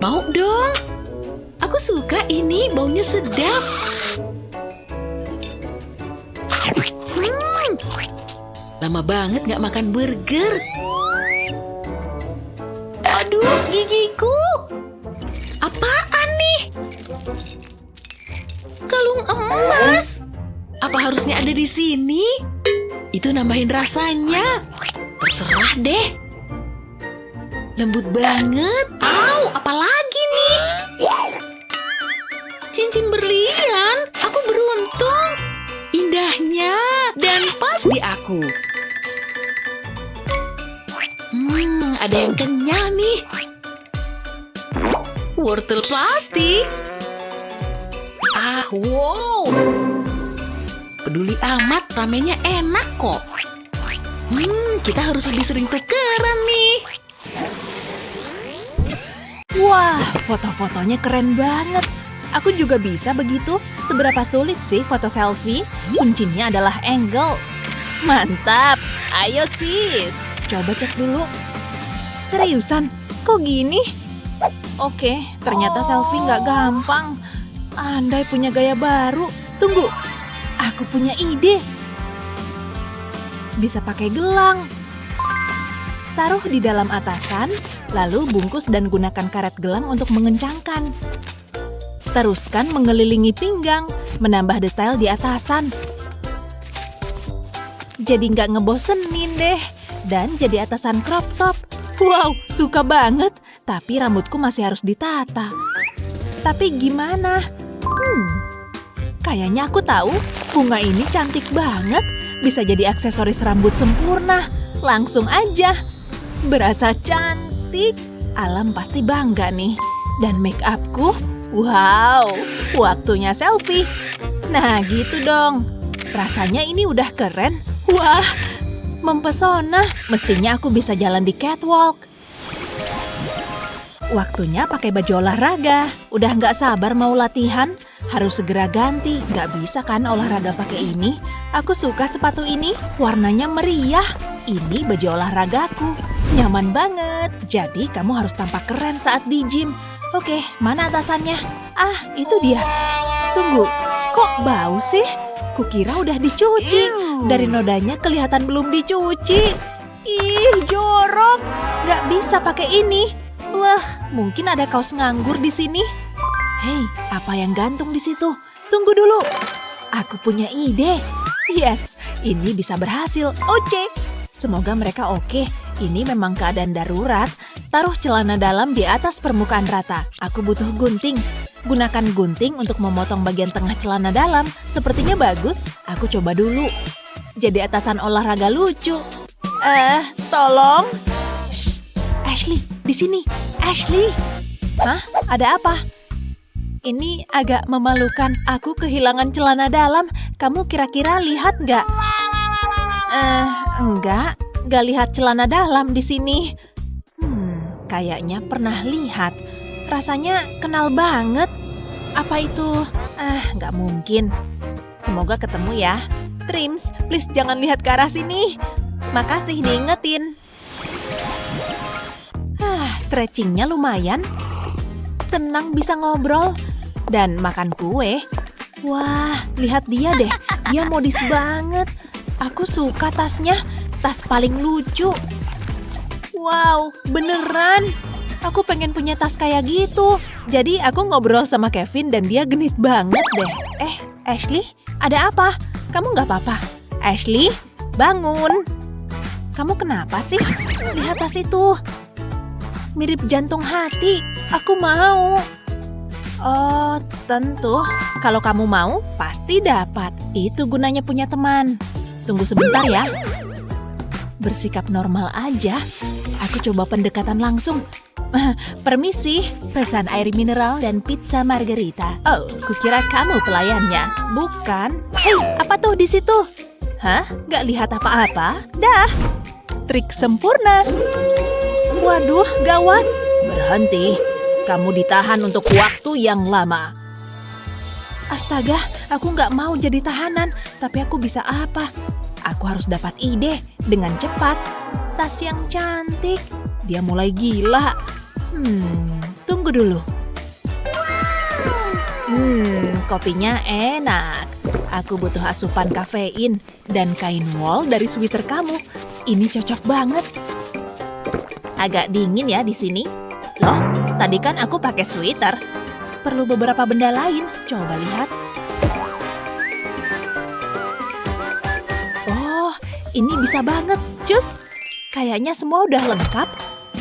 Mau dong. Aku suka ini, baunya sedap. Lama banget gak makan burger. Aduh, gigiku. Apaan nih? Kalung emas. Apa harusnya ada di sini? Itu nambahin rasanya. Terserah deh. Lembut banget. Au, apalagi nih? Cincin berlian. Aku beruntung. Indahnya dan pas di aku. Ada yang kenyal nih. Wortel plastik. Ah, wow. Peduli amat, ramenya enak kok. Kita harus lebih sering tukeran nih. Wah, foto-fotonya keren banget. Aku juga bisa begitu. Seberapa sulit sih foto selfie? Kuncinya adalah angle. Mantap. Ayo sis, coba cek dulu. Seriusan? Kok gini? Oke, ternyata selfie nggak gampang. Andai punya gaya baru. Tunggu, aku punya ide. Bisa pakai gelang. Taruh di dalam atasan, lalu bungkus dan gunakan karet gelang untuk mengencangkan. Teruskan mengelilingi pinggang, menambah detail di atasan. Jadi nggak ngebosenin deh. Dan jadi atasan crop top. Wow, suka banget. Tapi rambutku masih harus ditata. Tapi gimana? Kayaknya aku tahu. Bunga ini cantik banget. Bisa jadi aksesoris rambut sempurna. Langsung aja. Berasa cantik. Alam pasti bangga nih. Dan make upku, wow, waktunya selfie. Nah gitu dong. Rasanya ini udah keren. Wah, mempesona. Mestinya aku bisa jalan di catwalk. Waktunya pakai baju olahraga. Udah nggak sabar mau latihan. Harus segera ganti. Nggak bisa kan olahraga pakai ini. Aku suka sepatu ini. Warnanya meriah. Ini baju olahragaku. Nyaman banget. Jadi kamu harus tampak keren saat di gym. Oke, mana atasannya? Ah, itu dia. Tunggu, kok bau sih? Kukira udah dicuci. Dari nodanya kelihatan belum dicuci. Ih, jorok. Nggak bisa pakai ini. Wah, mungkin ada kaos nganggur di sini. Hei, apa yang gantung di situ? Tunggu dulu. Aku punya ide. Yes, ini bisa berhasil. Oke. Semoga mereka oke. Ini memang keadaan darurat. Taruh celana dalam di atas permukaan rata. Aku butuh gunting. Gunakan gunting untuk memotong bagian tengah celana dalam. Sepertinya bagus. Aku coba dulu. Jadi atasan olahraga lucu. Tolong. Shh, Ashley, di sini. Ashley. Hah? Ada apa? Ini agak memalukan. Aku kehilangan celana dalam. Kamu kira-kira lihat nggak? Enggak. Nggak lihat celana dalam di sini. Kayaknya pernah lihat. Rasanya kenal banget. Apa itu? Nggak mungkin. Semoga ketemu ya. Trims, please jangan lihat ke arah sini. Makasih diingetin. Stretchingnya lumayan. Senang bisa ngobrol. Dan makan kue. Wah, lihat dia deh. Dia modis banget. Aku suka tasnya. Tas paling lucu. Wow, beneran. Aku pengen punya tas kayak gitu. Jadi aku ngobrol sama Kevin dan dia genit banget deh. Ashley, ada apa? Kamu nggak apa-apa? Ashley, bangun. Kamu kenapa sih? Lihat tas itu. Mirip jantung hati. Aku mau. Oh, tentu. Kalau kamu mau, pasti dapat. Itu gunanya punya teman. Tunggu sebentar ya. Bersikap normal aja. Aku coba pendekatan langsung. Permisi, pesan air mineral dan pizza margarita. Oh, kukira kamu pelayannya. Bukan. Hei, apa tuh di situ? Hah? Gak lihat apa-apa? Dah. Trik sempurna. Waduh, gawat. Berhenti. Kamu ditahan untuk waktu yang lama. Astaga, aku gak mau jadi tahanan. Tapi aku bisa apa? Aku harus dapat ide dengan cepat. Tas yang cantik. Dia mulai gila. Tunggu dulu. Kopinya enak. Aku butuh asupan kafein dan kain wol dari sweater kamu. Ini cocok banget. Agak dingin ya di sini. Loh, tadi kan aku pakai sweater. Perlu beberapa benda lain. Coba lihat. Oh, ini bisa banget. Cus, kayaknya semua udah lengkap.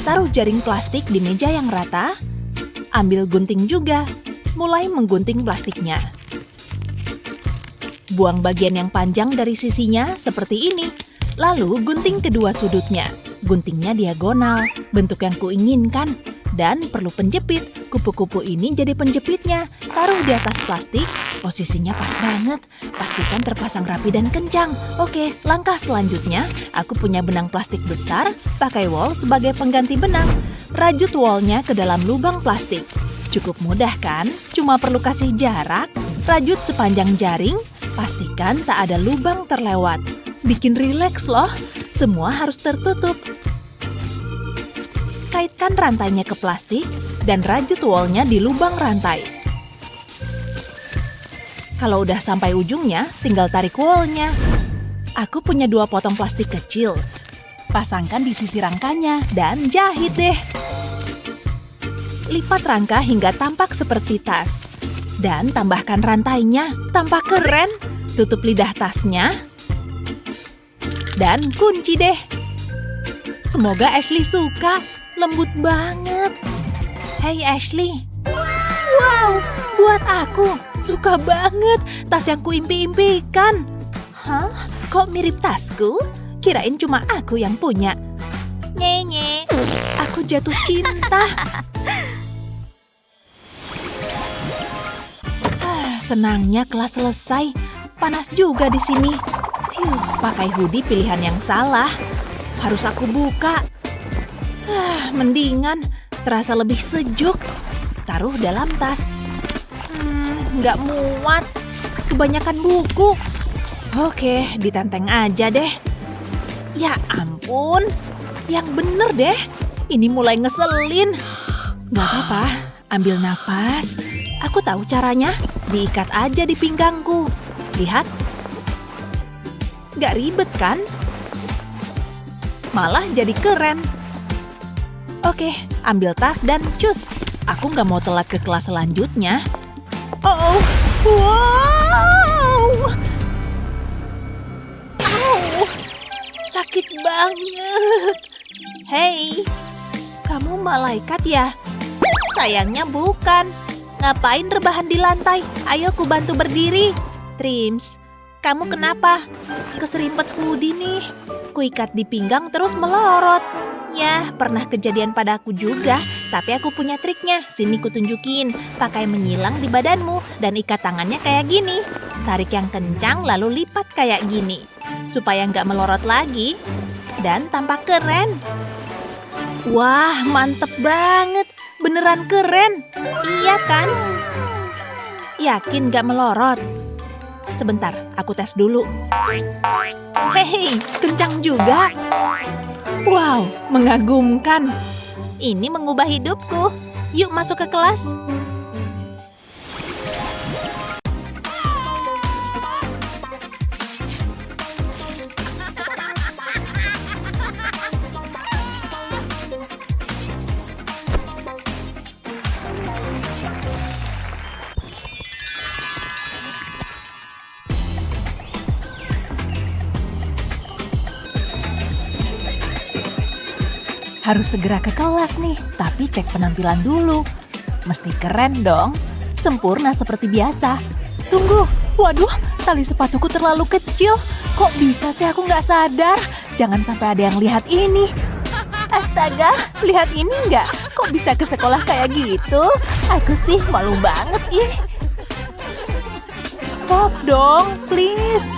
Taruh jaring plastik di meja yang rata. Ambil gunting juga. Mulai menggunting plastiknya. Buang bagian yang panjang dari sisinya seperti ini. Lalu gunting kedua sudutnya. Guntingnya diagonal, bentuk yang kuinginkan. Dan perlu penjepit. Kupu-kupu ini jadi penjepitnya. Taruh di atas plastik. Posisinya pas banget. Pastikan terpasang rapi dan kencang. Oke, langkah selanjutnya, aku punya benang plastik besar. Pakai wol sebagai pengganti benang. Rajut wolnya ke dalam lubang plastik. Cukup mudah kan? Cuma perlu kasih jarak. Rajut sepanjang jaring. Pastikan tak ada lubang terlewat. Bikin rileks loh. Semua harus tertutup. Kaitkan rantainya ke plastik dan rajut wolnya di lubang rantai. Kalau udah sampai ujungnya, tinggal tarik wolnya. Aku punya 2 potong plastik kecil. Pasangkan di sisi rangkanya dan jahit deh. Lipat rangka hingga tampak seperti tas. Dan tambahkan rantainya, tampak keren. Tutup lidah tasnya. Dan kunci deh. Semoga Ashley suka. Lembut banget. Hey Ashley. Wow, buat aku. Suka banget. Tas yang kuimpi-impikan. Hah? Kok mirip tasku? Kirain cuma aku yang punya. Nye-nye. Aku jatuh cinta. Senangnya kelas selesai. Panas juga di sini. Pakai hoodie pilihan yang salah. Harus aku buka. Mendingan, terasa lebih sejuk. Taruh dalam tas. Nggak muat. Kebanyakan buku. Oke, ditenteng aja deh. Ya ampun. Yang bener deh. Ini mulai ngeselin. Nggak apa-apa, ambil napas. Aku tahu caranya. Diikat aja di pinggangku. Lihat. Nggak ribet kan? Malah jadi keren. Oke, ambil tas dan cus. Aku nggak mau telat ke kelas selanjutnya. Oh, wow! Au, sakit banget. Hei, kamu malaikat ya? Sayangnya bukan. Ngapain rebahan di lantai? Ayo ku bantu berdiri. Trims, kamu kenapa? Keserimpet hoodie nih. Kuikat di pinggang terus melorot. Ya, pernah kejadian padaku juga. Tapi aku punya triknya. Sini kutunjukin. Pakai menyilang di badanmu dan ikat tangannya kayak gini. Tarik yang kencang lalu lipat kayak gini. Supaya nggak melorot lagi. Dan tampak keren. Wah, mantep banget. Beneran keren. Iya kan? Yakin nggak melorot? Sebentar, aku tes dulu. Hei, kencang juga. Wow, mengagumkan. Ini mengubah hidupku. Yuk masuk ke kelas. Harus segera ke kelas nih, tapi cek penampilan dulu. Mesti keren dong, sempurna seperti biasa. Tunggu, waduh, tali sepatuku terlalu kecil. Kok bisa sih aku nggak sadar? Jangan sampai ada yang lihat ini. Astaga, lihat ini nggak? Kok bisa ke sekolah kayak gitu? Aku sih malu banget, ih. Stop dong, please.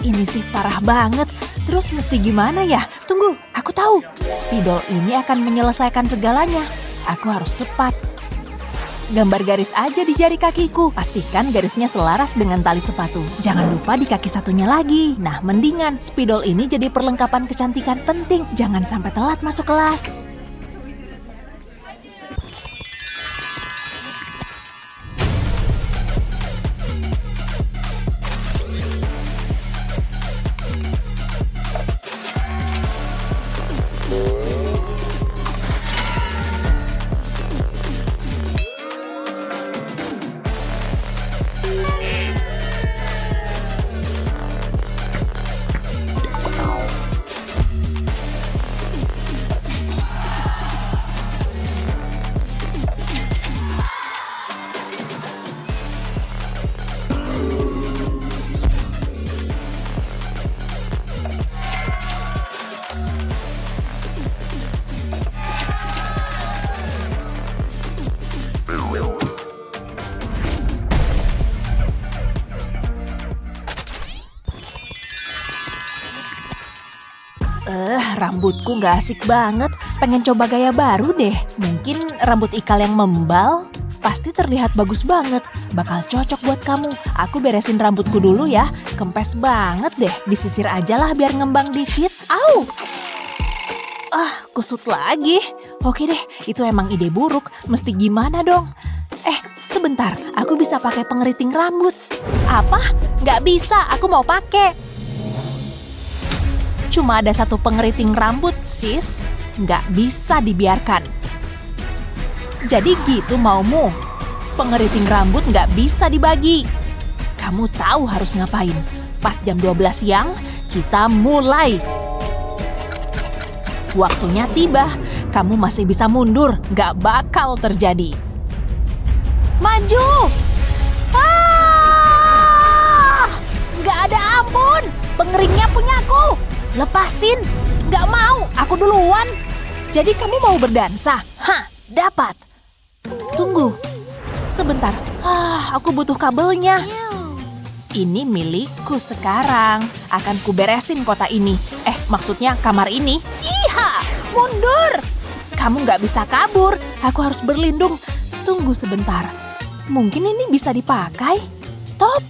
Ini sih parah banget. Terus mesti gimana ya? Tunggu, aku tahu. Spidol ini akan menyelesaikan segalanya. Aku harus tepat. Gambar garis aja di jari kakiku. Pastikan garisnya selaras dengan tali sepatu. Jangan lupa di kaki satunya lagi. Nah, mendingan. Spidol ini jadi perlengkapan kecantikan penting. Jangan sampai telat masuk kelas. Rambutku gak asik banget. Pengen coba gaya baru deh. Mungkin rambut ikal yang membal. Pasti terlihat bagus banget. Bakal cocok buat kamu. Aku beresin rambutku dulu ya. Kempes banget deh. Disisir aja lah biar ngembang dikit. Au! Kusut lagi. Oke deh, itu emang ide buruk. Mesti gimana dong? Sebentar, aku bisa pakai pengeriting rambut. Apa? Nggak bisa, aku mau pakai. Cuma ada satu pengeriting rambut, sis. Nggak bisa dibiarkan. Jadi gitu maumu? Pengeriting rambut nggak bisa dibagi. Kamu tahu harus ngapain. Pas jam 12 siang, kita mulai. Waktunya tiba, kamu masih bisa mundur, nggak bakal terjadi. Maju! Nggak ada ampun, pengeringnya punyaku. Lepasin, nggak mau, aku duluan. Jadi kamu mau berdansa? Hah, dapat. Tunggu, sebentar, aku butuh kabelnya. Ini milikku sekarang. Akan kuberesin kota ini. Maksudnya kamar ini. Iha, mundur. Kamu nggak bisa kabur. Aku harus berlindung. Tunggu sebentar. Mungkin ini bisa dipakai. Stop.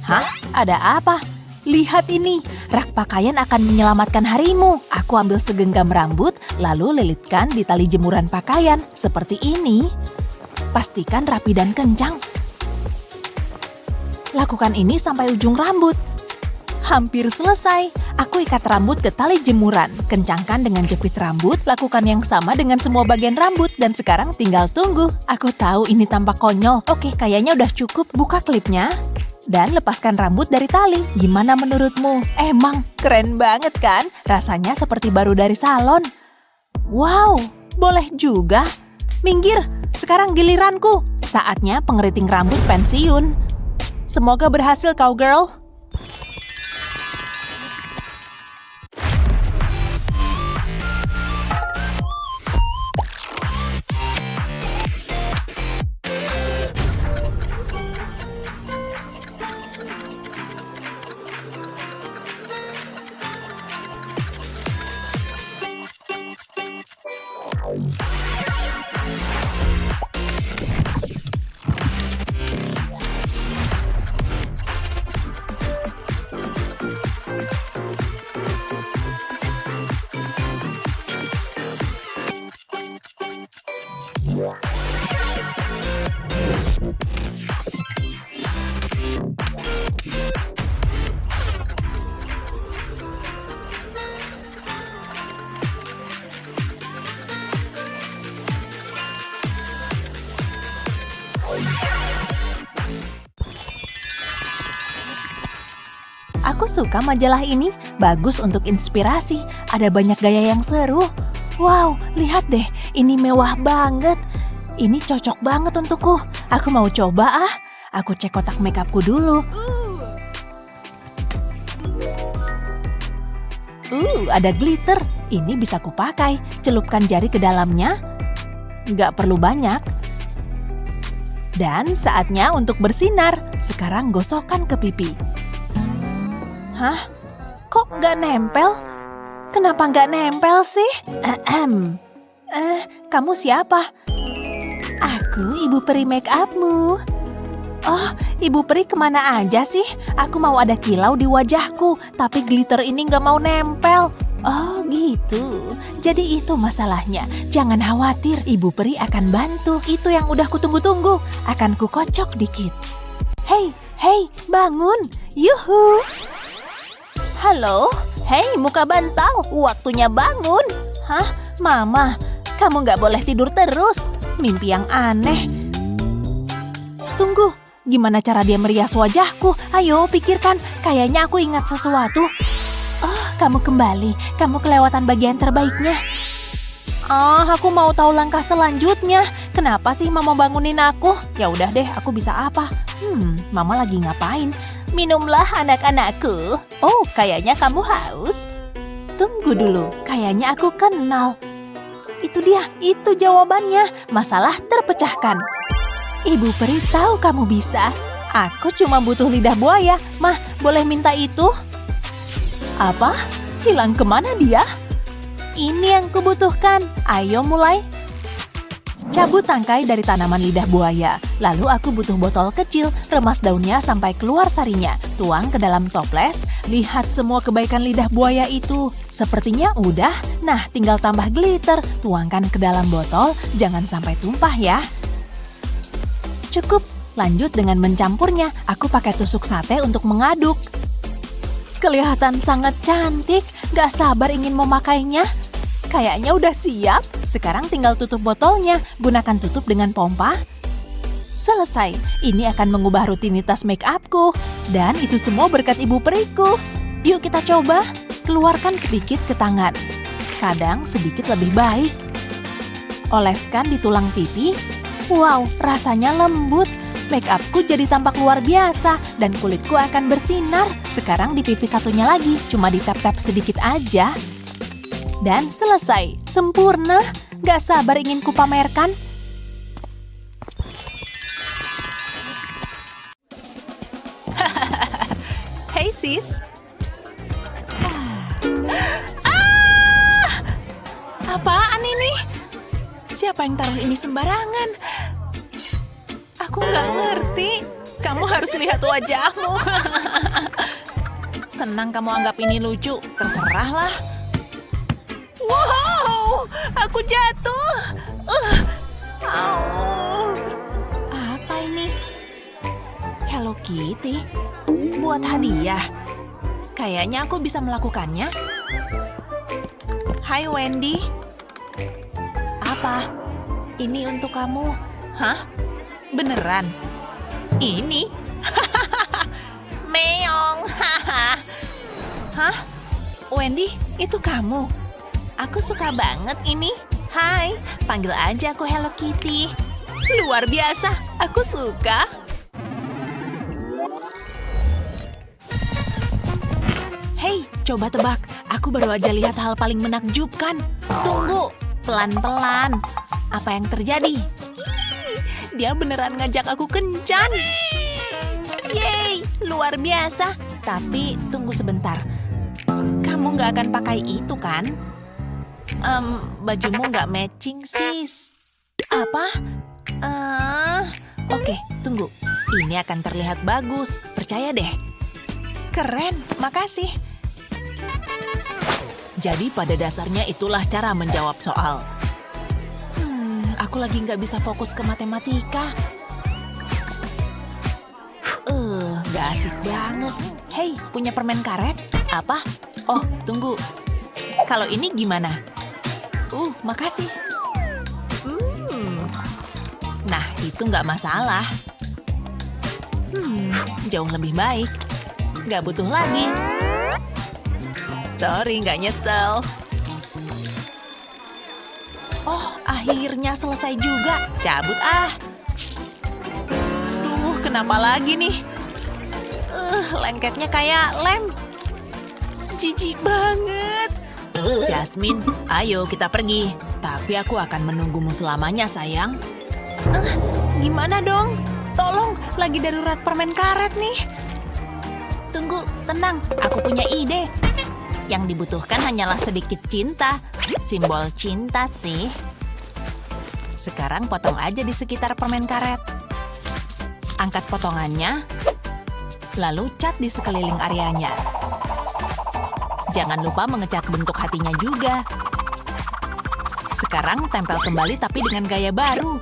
Hah? Ada apa? Lihat ini. Rak pakaian akan menyelamatkan harimu. Aku ambil segenggam rambut, lalu lilitkan di tali jemuran pakaian. Seperti ini. Pastikan rapi dan kencang. Lakukan ini sampai ujung rambut. Hampir selesai. Aku ikat rambut ke tali jemuran. Kencangkan dengan jepit rambut. Lakukan yang sama dengan semua bagian rambut. Dan sekarang tinggal tunggu. Aku tahu ini tampak konyol. Oke, kayaknya udah cukup. Buka klipnya. Dan lepaskan rambut dari tali. Gimana menurutmu? Emang keren banget kan? Rasanya seperti baru dari salon. Wow, boleh juga. Minggir, sekarang giliranku. Saatnya pengeriting rambut pensiun. Semoga berhasil, cowgirl. Aku suka majalah ini, bagus untuk inspirasi. Ada banyak gaya yang seru. Wow, lihat deh, ini mewah banget. Ini cocok banget untukku. Aku mau coba ah. Aku cek kotak makeupku dulu. Ada glitter. Ini bisa kupakai. Celupkan jari ke dalamnya. Nggak perlu banyak. Dan saatnya untuk bersinar. Sekarang gosokkan ke pipi. Hah? Kok nggak nempel? Kenapa nggak nempel sih? Kamu siapa? Aku ibu peri make upmu. Oh, ibu peri kemana aja sih? Aku mau ada kilau di wajahku, tapi glitter ini nggak mau nempel. Oh gitu, jadi itu masalahnya. Jangan khawatir, ibu peri akan bantu. Itu yang udah kutunggu-tunggu. Akan kukocok dikit. Hei, bangun. Yuhu. Halo, hei muka bantal, waktunya bangun. Hah, Mama, kamu nggak boleh tidur terus. Mimpi yang aneh. Tunggu, gimana cara dia merias wajahku? Ayo pikirkan, kayaknya aku ingat sesuatu. Oh, kamu kembali, kamu kelewatan bagian terbaiknya. Aku mau tahu langkah selanjutnya. Kenapa sih Mama bangunin aku? Ya udah deh, aku bisa apa? Mama lagi ngapain? Minumlah anak-anakku. Oh, kayaknya kamu haus. Tunggu dulu, kayaknya aku kenal. Itu dia, itu jawabannya. Masalah terpecahkan. Ibu peri tahu kamu bisa. Aku cuma butuh lidah buaya. Mah, boleh minta itu? Apa? Hilang kemana dia? Ini yang kubutuhkan. Ayo mulai. Cabut tangkai dari tanaman lidah buaya. Lalu aku butuh botol kecil, remas daunnya sampai keluar sarinya. Tuang ke dalam toples, lihat semua kebaikan lidah buaya itu. Sepertinya udah, nah tinggal tambah glitter. Tuangkan ke dalam botol, jangan sampai tumpah ya. Cukup, lanjut dengan mencampurnya. Aku pakai tusuk sate untuk mengaduk. Kelihatan sangat cantik, gak sabar ingin memakainya. Kayaknya udah siap, sekarang tinggal tutup botolnya, gunakan tutup dengan pompa. Selesai, ini akan mengubah rutinitas make upku. Dan itu semua berkat ibu periku. Yuk kita coba, keluarkan sedikit ke tangan. Kadang sedikit lebih baik. Oleskan di tulang pipi. Wow, rasanya lembut. Make upku jadi tampak luar biasa dan kulitku akan bersinar. Sekarang di pipi satunya lagi, cuma ditap-tap sedikit aja. Dan selesai, sempurna. Gak sabar ingin kupamerkan. Hey sis. Apaan ini? Siapa yang taruh ini sembarangan? Aku nggak ngerti. Kamu harus lihat wajahmu. Senang kamu anggap ini lucu. Terserahlah. Wow, aku jatuh. Apa ini? Hello Kitty. Buat hadiah. Kayaknya aku bisa melakukannya. Hai Wendy. Apa? Ini untuk kamu. Hah? Beneran? Ini? Meong. Hah? Wendy, itu kamu? Aku suka banget ini. Hai, panggil aja aku Hello Kitty. Luar biasa, aku suka. Hei, coba tebak. Aku baru aja lihat hal paling menakjubkan. Tunggu, pelan-pelan. Apa yang terjadi? Ih, dia beneran ngajak aku kencan. Yeay, luar biasa. Tapi tunggu sebentar. Kamu nggak akan pakai itu kan? Bajumu nggak matching, sis. Apa? Oke, tunggu. Ini akan terlihat bagus. Percaya deh. Keren, makasih. Jadi pada dasarnya itulah cara menjawab soal. Aku lagi nggak bisa fokus ke matematika. Nggak asik banget. Hei, punya permen karet? Apa? Oh, tunggu. Kalau ini gimana? Makasih. Nah, itu nggak masalah. Jauh lebih baik. Nggak butuh lagi. Sorry, nggak nyesel. Oh, akhirnya selesai juga. Cabut ah. Duh, kenapa lagi nih? Lengketnya kayak lem. Jijik banget. Jasmine, ayo kita pergi. Tapi aku akan menunggumu selamanya, sayang. Gimana dong? Tolong, lagi darurat permen karet nih. Tunggu, tenang. Aku punya ide. Yang dibutuhkan hanyalah sedikit cinta. Simbol cinta sih. Sekarang potong aja di sekitar permen karet. Angkat potongannya. Lalu cat di sekeliling areanya. Jangan lupa mengecat bentuk hatinya juga. Sekarang tempel kembali tapi dengan gaya baru.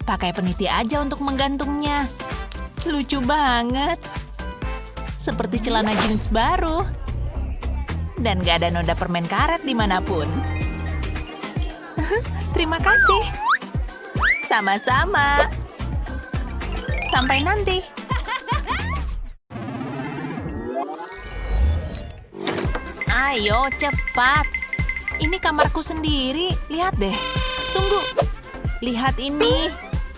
Pakai peniti aja untuk menggantungnya. Lucu banget. Seperti celana jeans baru. Dan gak ada noda permen karet dimanapun. Terima kasih. Sama-sama. Sampai nanti. Ayo, cepat. Ini kamarku sendiri. Lihat deh. Tunggu. Lihat ini.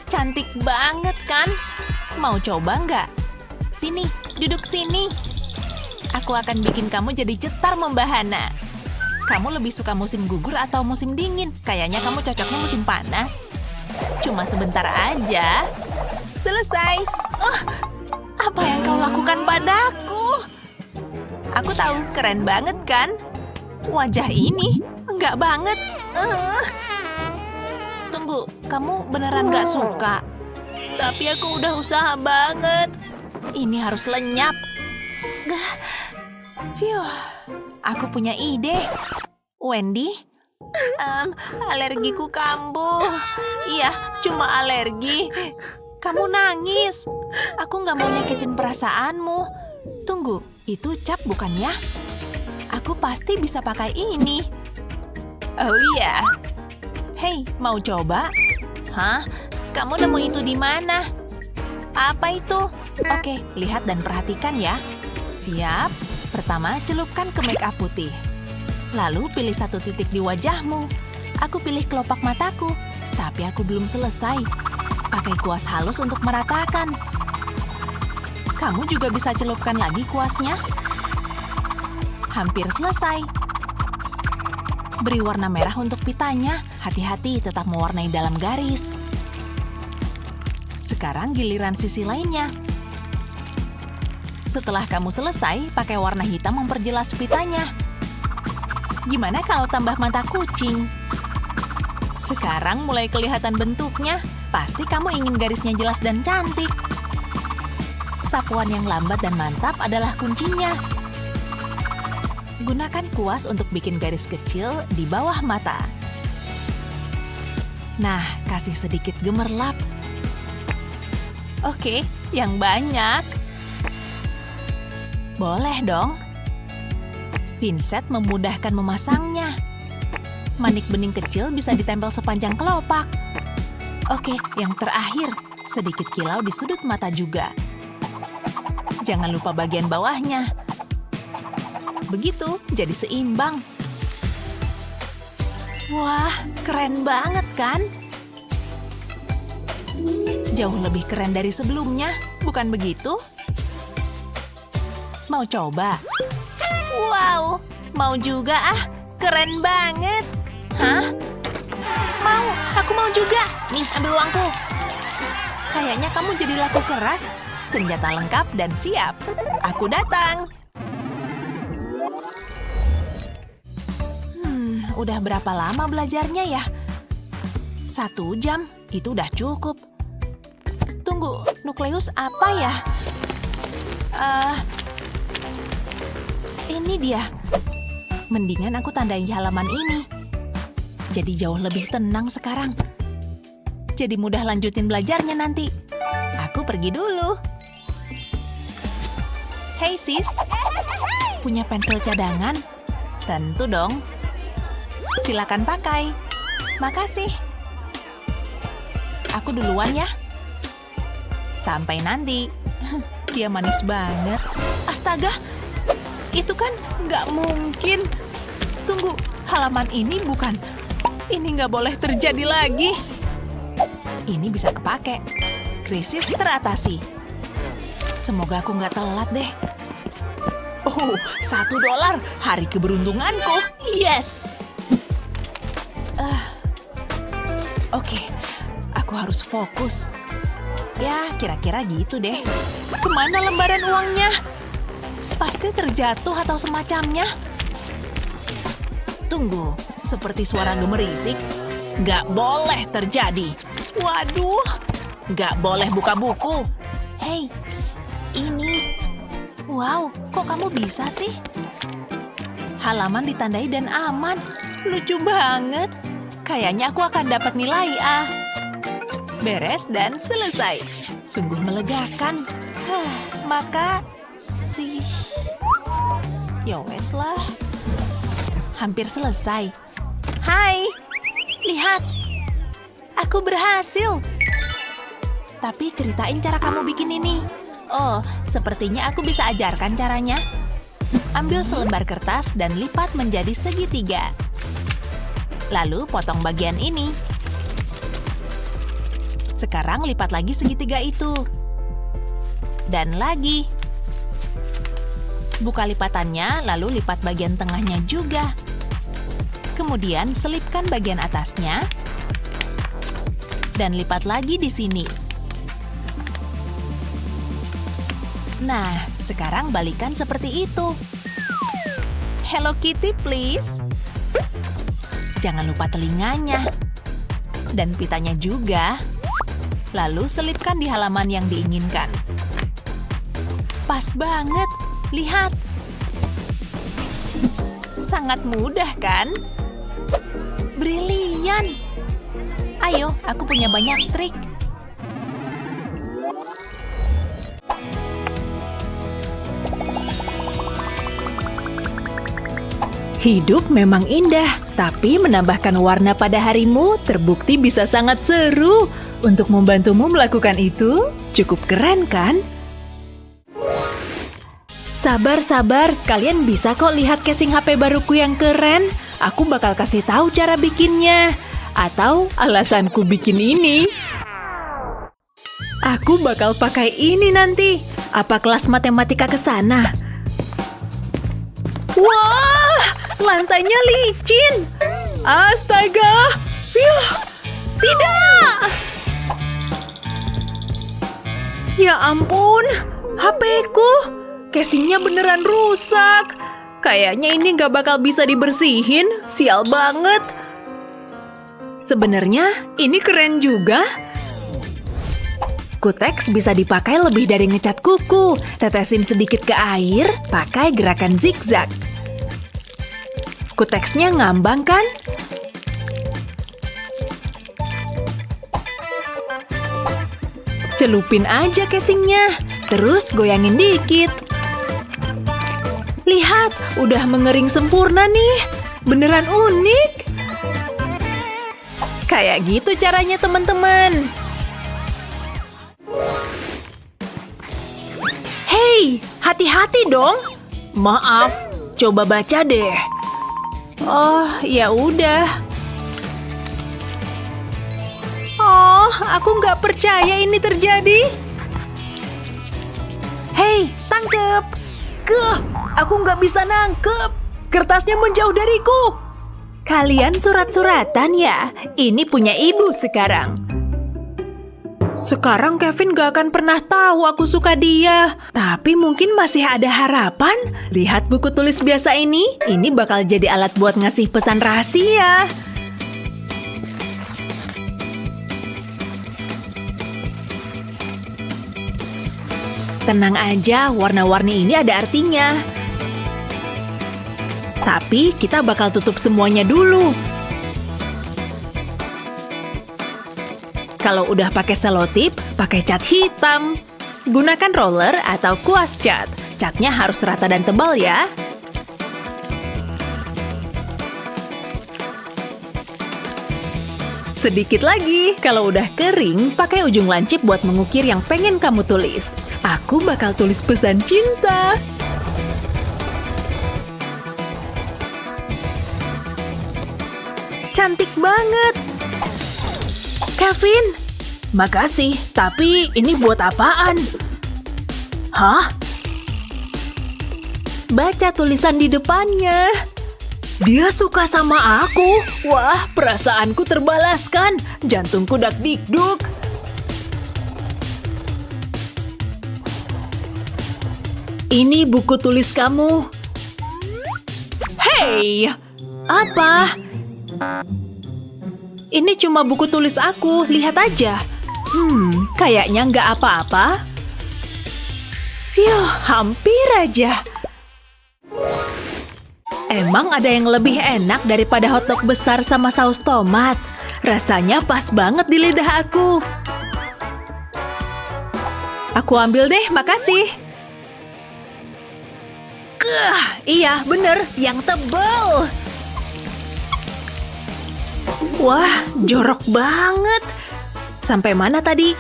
Cantik banget kan? Mau coba nggak? Sini, duduk sini. Aku akan bikin kamu jadi cetar membahana. Kamu lebih suka musim gugur atau musim dingin? Kayaknya kamu cocoknya musim panas. Cuma sebentar aja. Selesai. Apa yang kau lakukan padaku? Aku tahu, keren banget kan? Wajah ini nggak banget. Tunggu, kamu beneran nggak suka? Tapi aku udah usaha banget. Ini harus lenyap. Phew, aku punya ide. Wendy, alergiku kambuh. Iya, cuma alergi. Kamu nangis. Aku nggak mau nyakitin perasaanmu. Tunggu, itu cap bukan ya? Aku pasti bisa pakai ini. Oh iya. Hei, mau coba? Hah? Kamu nemu itu di mana? Apa itu? Oke, lihat dan perhatikan ya. Siap? Pertama, celupkan ke make up putih. Lalu pilih satu titik di wajahmu. Aku pilih kelopak mataku, tapi aku belum selesai. Pakai kuas halus untuk meratakan. Kamu juga bisa celupkan lagi kuasnya. Hampir selesai. Beri warna merah untuk pitanya. Hati-hati tetap mewarnai dalam garis. Sekarang giliran sisi lainnya. Setelah kamu selesai, pakai warna hitam memperjelas pitanya. Gimana kalau tambah mata kucing? Sekarang mulai kelihatan bentuknya. Pasti kamu ingin garisnya jelas dan cantik. Sapuan yang lambat dan mantap adalah kuncinya. Gunakan kuas untuk bikin garis kecil di bawah mata. Nah, kasih sedikit gemerlap. Oke, yang banyak. Boleh dong. Pinset memudahkan memasangnya. Manik bening kecil bisa ditempel sepanjang kelopak. Oke, yang terakhir, sedikit kilau di sudut mata juga. Jangan lupa bagian bawahnya. Begitu, jadi seimbang. Wah, keren banget kan? Jauh lebih keren dari sebelumnya, bukan begitu? Mau coba? Wow, mau juga ah, keren banget. Hah? Mau, aku mau juga. Nih, ambil uangku. Kayaknya kamu jadi laku keras. Senjata lengkap dan siap. Aku datang. Udah berapa lama belajarnya ya? 1 jam, itu udah cukup. Tunggu, nukleus apa ya? Ini dia. Mendingan aku tandai halaman ini. Jadi jauh lebih tenang sekarang. Jadi mudah lanjutin belajarnya nanti. Aku pergi dulu. Hey sis, punya pensil cadangan? Tentu dong. Silakan pakai. Makasih. Aku duluan ya. Sampai nanti. Dia manis banget. Astaga, itu kan nggak mungkin. Tunggu, halaman ini bukan. Ini nggak boleh terjadi lagi. Ini bisa kepake. Krisis teratasi. Semoga aku nggak telat deh. Oh, $1. Hari keberuntunganku. Yes! Oke, aku harus fokus. Ya, kira-kira gitu deh. Kemana lembaran uangnya? Pasti terjatuh atau semacamnya. Tunggu, seperti suara gemerisik. Nggak boleh terjadi. Waduh, nggak boleh buka buku. Hei, psst, ini. Wow, kok kamu bisa sih? Halaman ditandai dan aman. Lucu banget. Kayaknya aku akan dapat nilai A. Beres dan selesai. Sungguh melegakan. Maka ya wes lah. Hampir selesai. Hai, lihat. Aku berhasil. Tapi ceritain cara kamu bikin ini. Oh, sepertinya aku bisa ajarkan caranya. Ambil selembar kertas dan lipat menjadi segitiga. Lalu potong bagian ini. Sekarang lipat lagi segitiga itu. Dan lagi. Buka lipatannya, lalu lipat bagian tengahnya juga. Kemudian selipkan bagian atasnya. Dan lipat lagi di sini. Nah, sekarang balikan seperti itu. Hello Kitty, please. Jangan lupa telinganya. Dan pitanya juga. Lalu selipkan di halaman yang diinginkan. Pas banget, lihat. Sangat mudah kan? Brilian. Ayo, aku punya banyak trik. Hidup memang indah, tapi menambahkan warna pada harimu terbukti bisa sangat seru. Untuk membantumu melakukan itu, cukup keren kan? Sabar, kalian bisa kok lihat casing HP baruku yang keren. Aku bakal kasih tahu cara bikinnya. Atau alasanku bikin ini. Aku bakal pakai ini nanti. Apa kelas matematika ke sana? Wah, lantainya licin. Astaga. Tidak. Ya ampun, HP-ku. Casingnya beneran rusak. Kayaknya ini gak bakal bisa dibersihin. Sial banget. Sebenarnya ini keren juga. Kutex bisa dipakai lebih dari ngecat kuku. Tetesin sedikit ke air, pakai gerakan zigzag. Kutexnya ngambang kan? Celupin aja casingnya, terus goyangin dikit. Lihat, udah mengering sempurna nih. Beneran unik. Kayak gitu caranya teman-teman. Hei, hati-hati dong. Maaf, coba baca deh. Oh, ya udah. Oh, aku nggak percaya ini terjadi. Hei, tangkep. Aku nggak bisa nangkep. Kertasnya menjauh dariku. Kalian surat-suratan ya? Ini punya ibu sekarang. Sekarang Kevin gak akan pernah tahu aku suka dia. Tapi mungkin masih ada harapan. Lihat buku tulis biasa ini. Ini bakal jadi alat buat ngasih pesan rahasia. Tenang aja, warna-warni ini ada artinya. Tapi kita bakal tutup semuanya dulu. Kalau udah pakai selotip, pakai cat hitam. Gunakan roller atau kuas cat. Catnya harus rata dan tebal ya. Sedikit lagi, kalau udah kering, pakai ujung lancip buat mengukir yang pengen kamu tulis. Aku bakal tulis pesan cinta. Cantik banget. Kevin, makasih, tapi ini buat apaan? Hah? Baca tulisan di depannya. Dia suka sama aku. Wah, perasaanku terbalaskan. Jantungku dak-dikduk. Ini buku tulis kamu. Hei, apa? Ini cuma buku tulis aku, lihat aja. Kayaknya nggak apa-apa. Hampir aja. Emang ada yang lebih enak daripada hotdog besar sama saus tomat? Rasanya pas banget di lidah aku. Aku ambil deh, makasih. Iya, bener, yang tebal. Wah, jorok banget. Sampai mana tadi?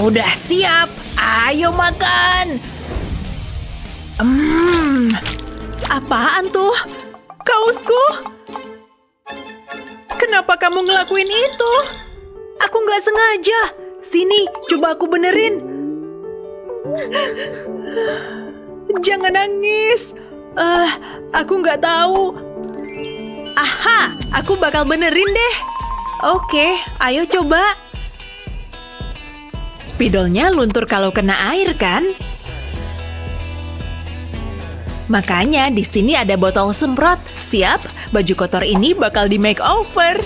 Udah siap. Ayo makan. Apaan tuh? Kaosku? Kenapa kamu ngelakuin itu? Aku nggak sengaja. Sini, coba aku benerin. Jangan nangis. Aku nggak tahu. Aha, aku bakal benerin deh. Oke, ayo coba. Spidolnya luntur kalau kena air kan? Makanya di sini ada botol semprot siap? Baju kotor ini bakal di makeover.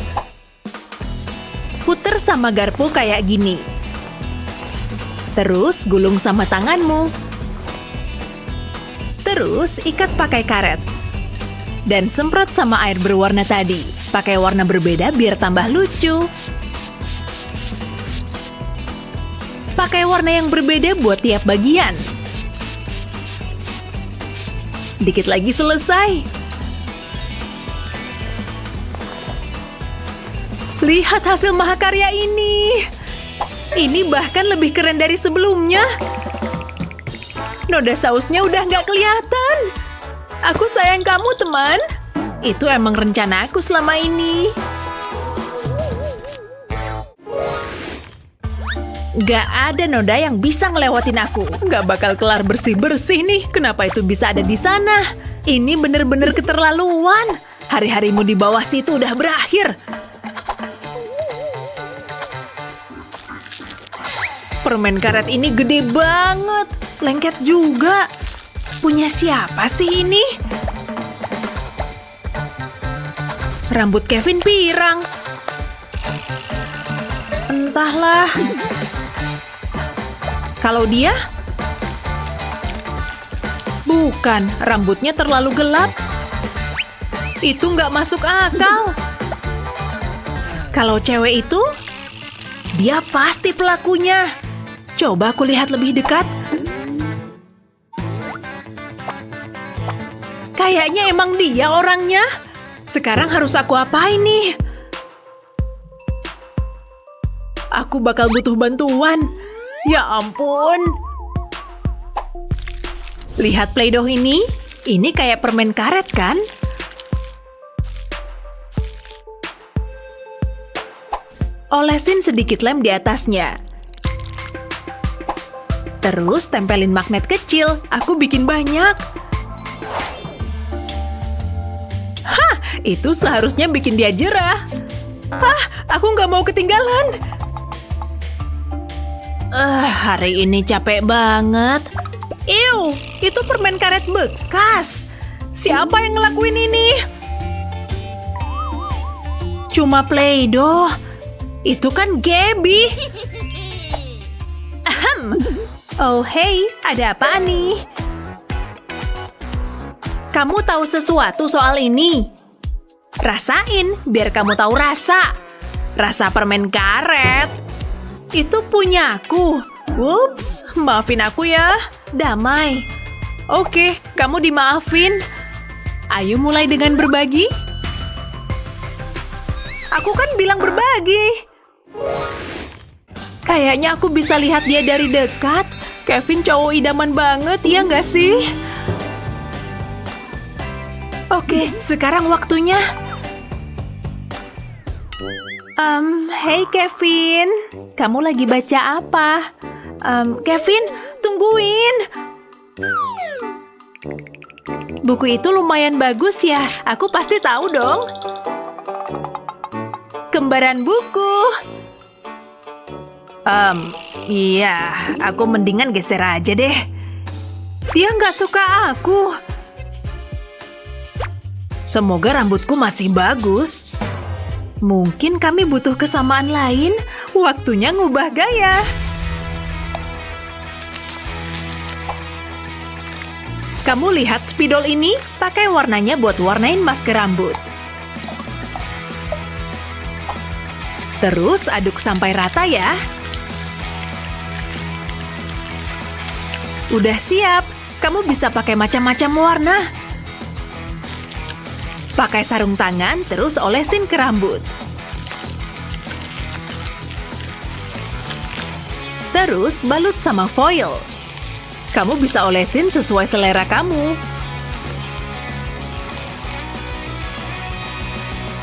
Puter sama garpu kayak gini. Terus gulung sama tanganmu. Terus ikat pakai karet. Dan semprot sama air berwarna tadi. Pakai warna berbeda biar tambah lucu. Pakai warna yang berbeda buat tiap bagian. Dikit lagi selesai. Lihat hasil mahakarya ini. Ini bahkan lebih keren dari sebelumnya. Noda sausnya udah nggak kelihatan. Aku sayang kamu, teman. Itu emang rencana aku selama ini. Gak ada noda yang bisa ngelewatin aku. Gak bakal kelar bersih-bersih nih. Kenapa itu bisa ada di sana? Ini bener-bener keterlaluan. Hari-harimu di bawah situ udah berakhir. Permen karet ini gede banget. Lengket juga. Punya siapa sih ini? Rambut Kevin pirang. Entahlah. Kalau dia? Bukan, rambutnya terlalu gelap. Itu nggak masuk akal. Kalau cewek itu, dia pasti pelakunya. Coba aku lihat lebih dekat. Kayaknya emang dia orangnya. Sekarang harus aku apain nih? Aku bakal butuh bantuan. Ya ampun. Lihat Play-Doh ini. Ini kayak permen karet kan? Olesin sedikit lem di atasnya. Terus tempelin magnet kecil. Aku bikin banyak. Hah, itu seharusnya bikin dia jerah. Aku nggak mau ketinggalan. Hari ini capek banget. Iu, itu permen karet bekas. Siapa yang ngelakuin ini? Cuma Play-Doh. Itu kan Gabby. Ahem. Oh hey, ada apa nih? Kamu tahu sesuatu soal ini? Rasain, biar kamu tahu rasa. Rasa permen karet. Itu punyaku. Ups, maafin aku ya. Damai. Oke, kamu dimaafin. Ayo mulai dengan berbagi. Aku kan bilang berbagi. Kayaknya aku bisa lihat dia dari dekat. Kevin cowok idaman banget, ya nggak sih? Oke, sekarang waktunya. Hey Kevin, kamu lagi baca apa? Kevin, tungguin. Buku itu lumayan bagus ya, aku pasti tahu dong. Kembaran buku. Iya, aku mendingan geser aja deh. Dia nggak suka aku. Semoga rambutku masih bagus. Mungkin kami butuh kesamaan lain. Waktunya ngubah gaya. Kamu lihat spidol ini? Pakai warnanya buat warnain masker rambut. Terus aduk sampai rata ya. Udah siap. Kamu bisa pakai macam-macam warna. Pakai sarung tangan, terus olesin ke rambut. Terus balut sama foil. Kamu bisa olesin sesuai selera kamu.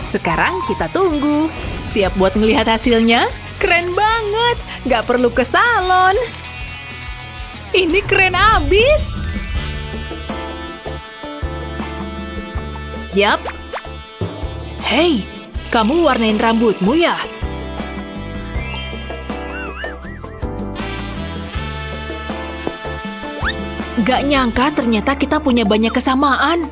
Sekarang kita tunggu. Siap buat ngelihat hasilnya? Keren banget! Gak perlu ke salon. Ini keren abis! Yap. Hei, kamu warnain rambutmu ya? Gak nyangka ternyata kita punya banyak kesamaan.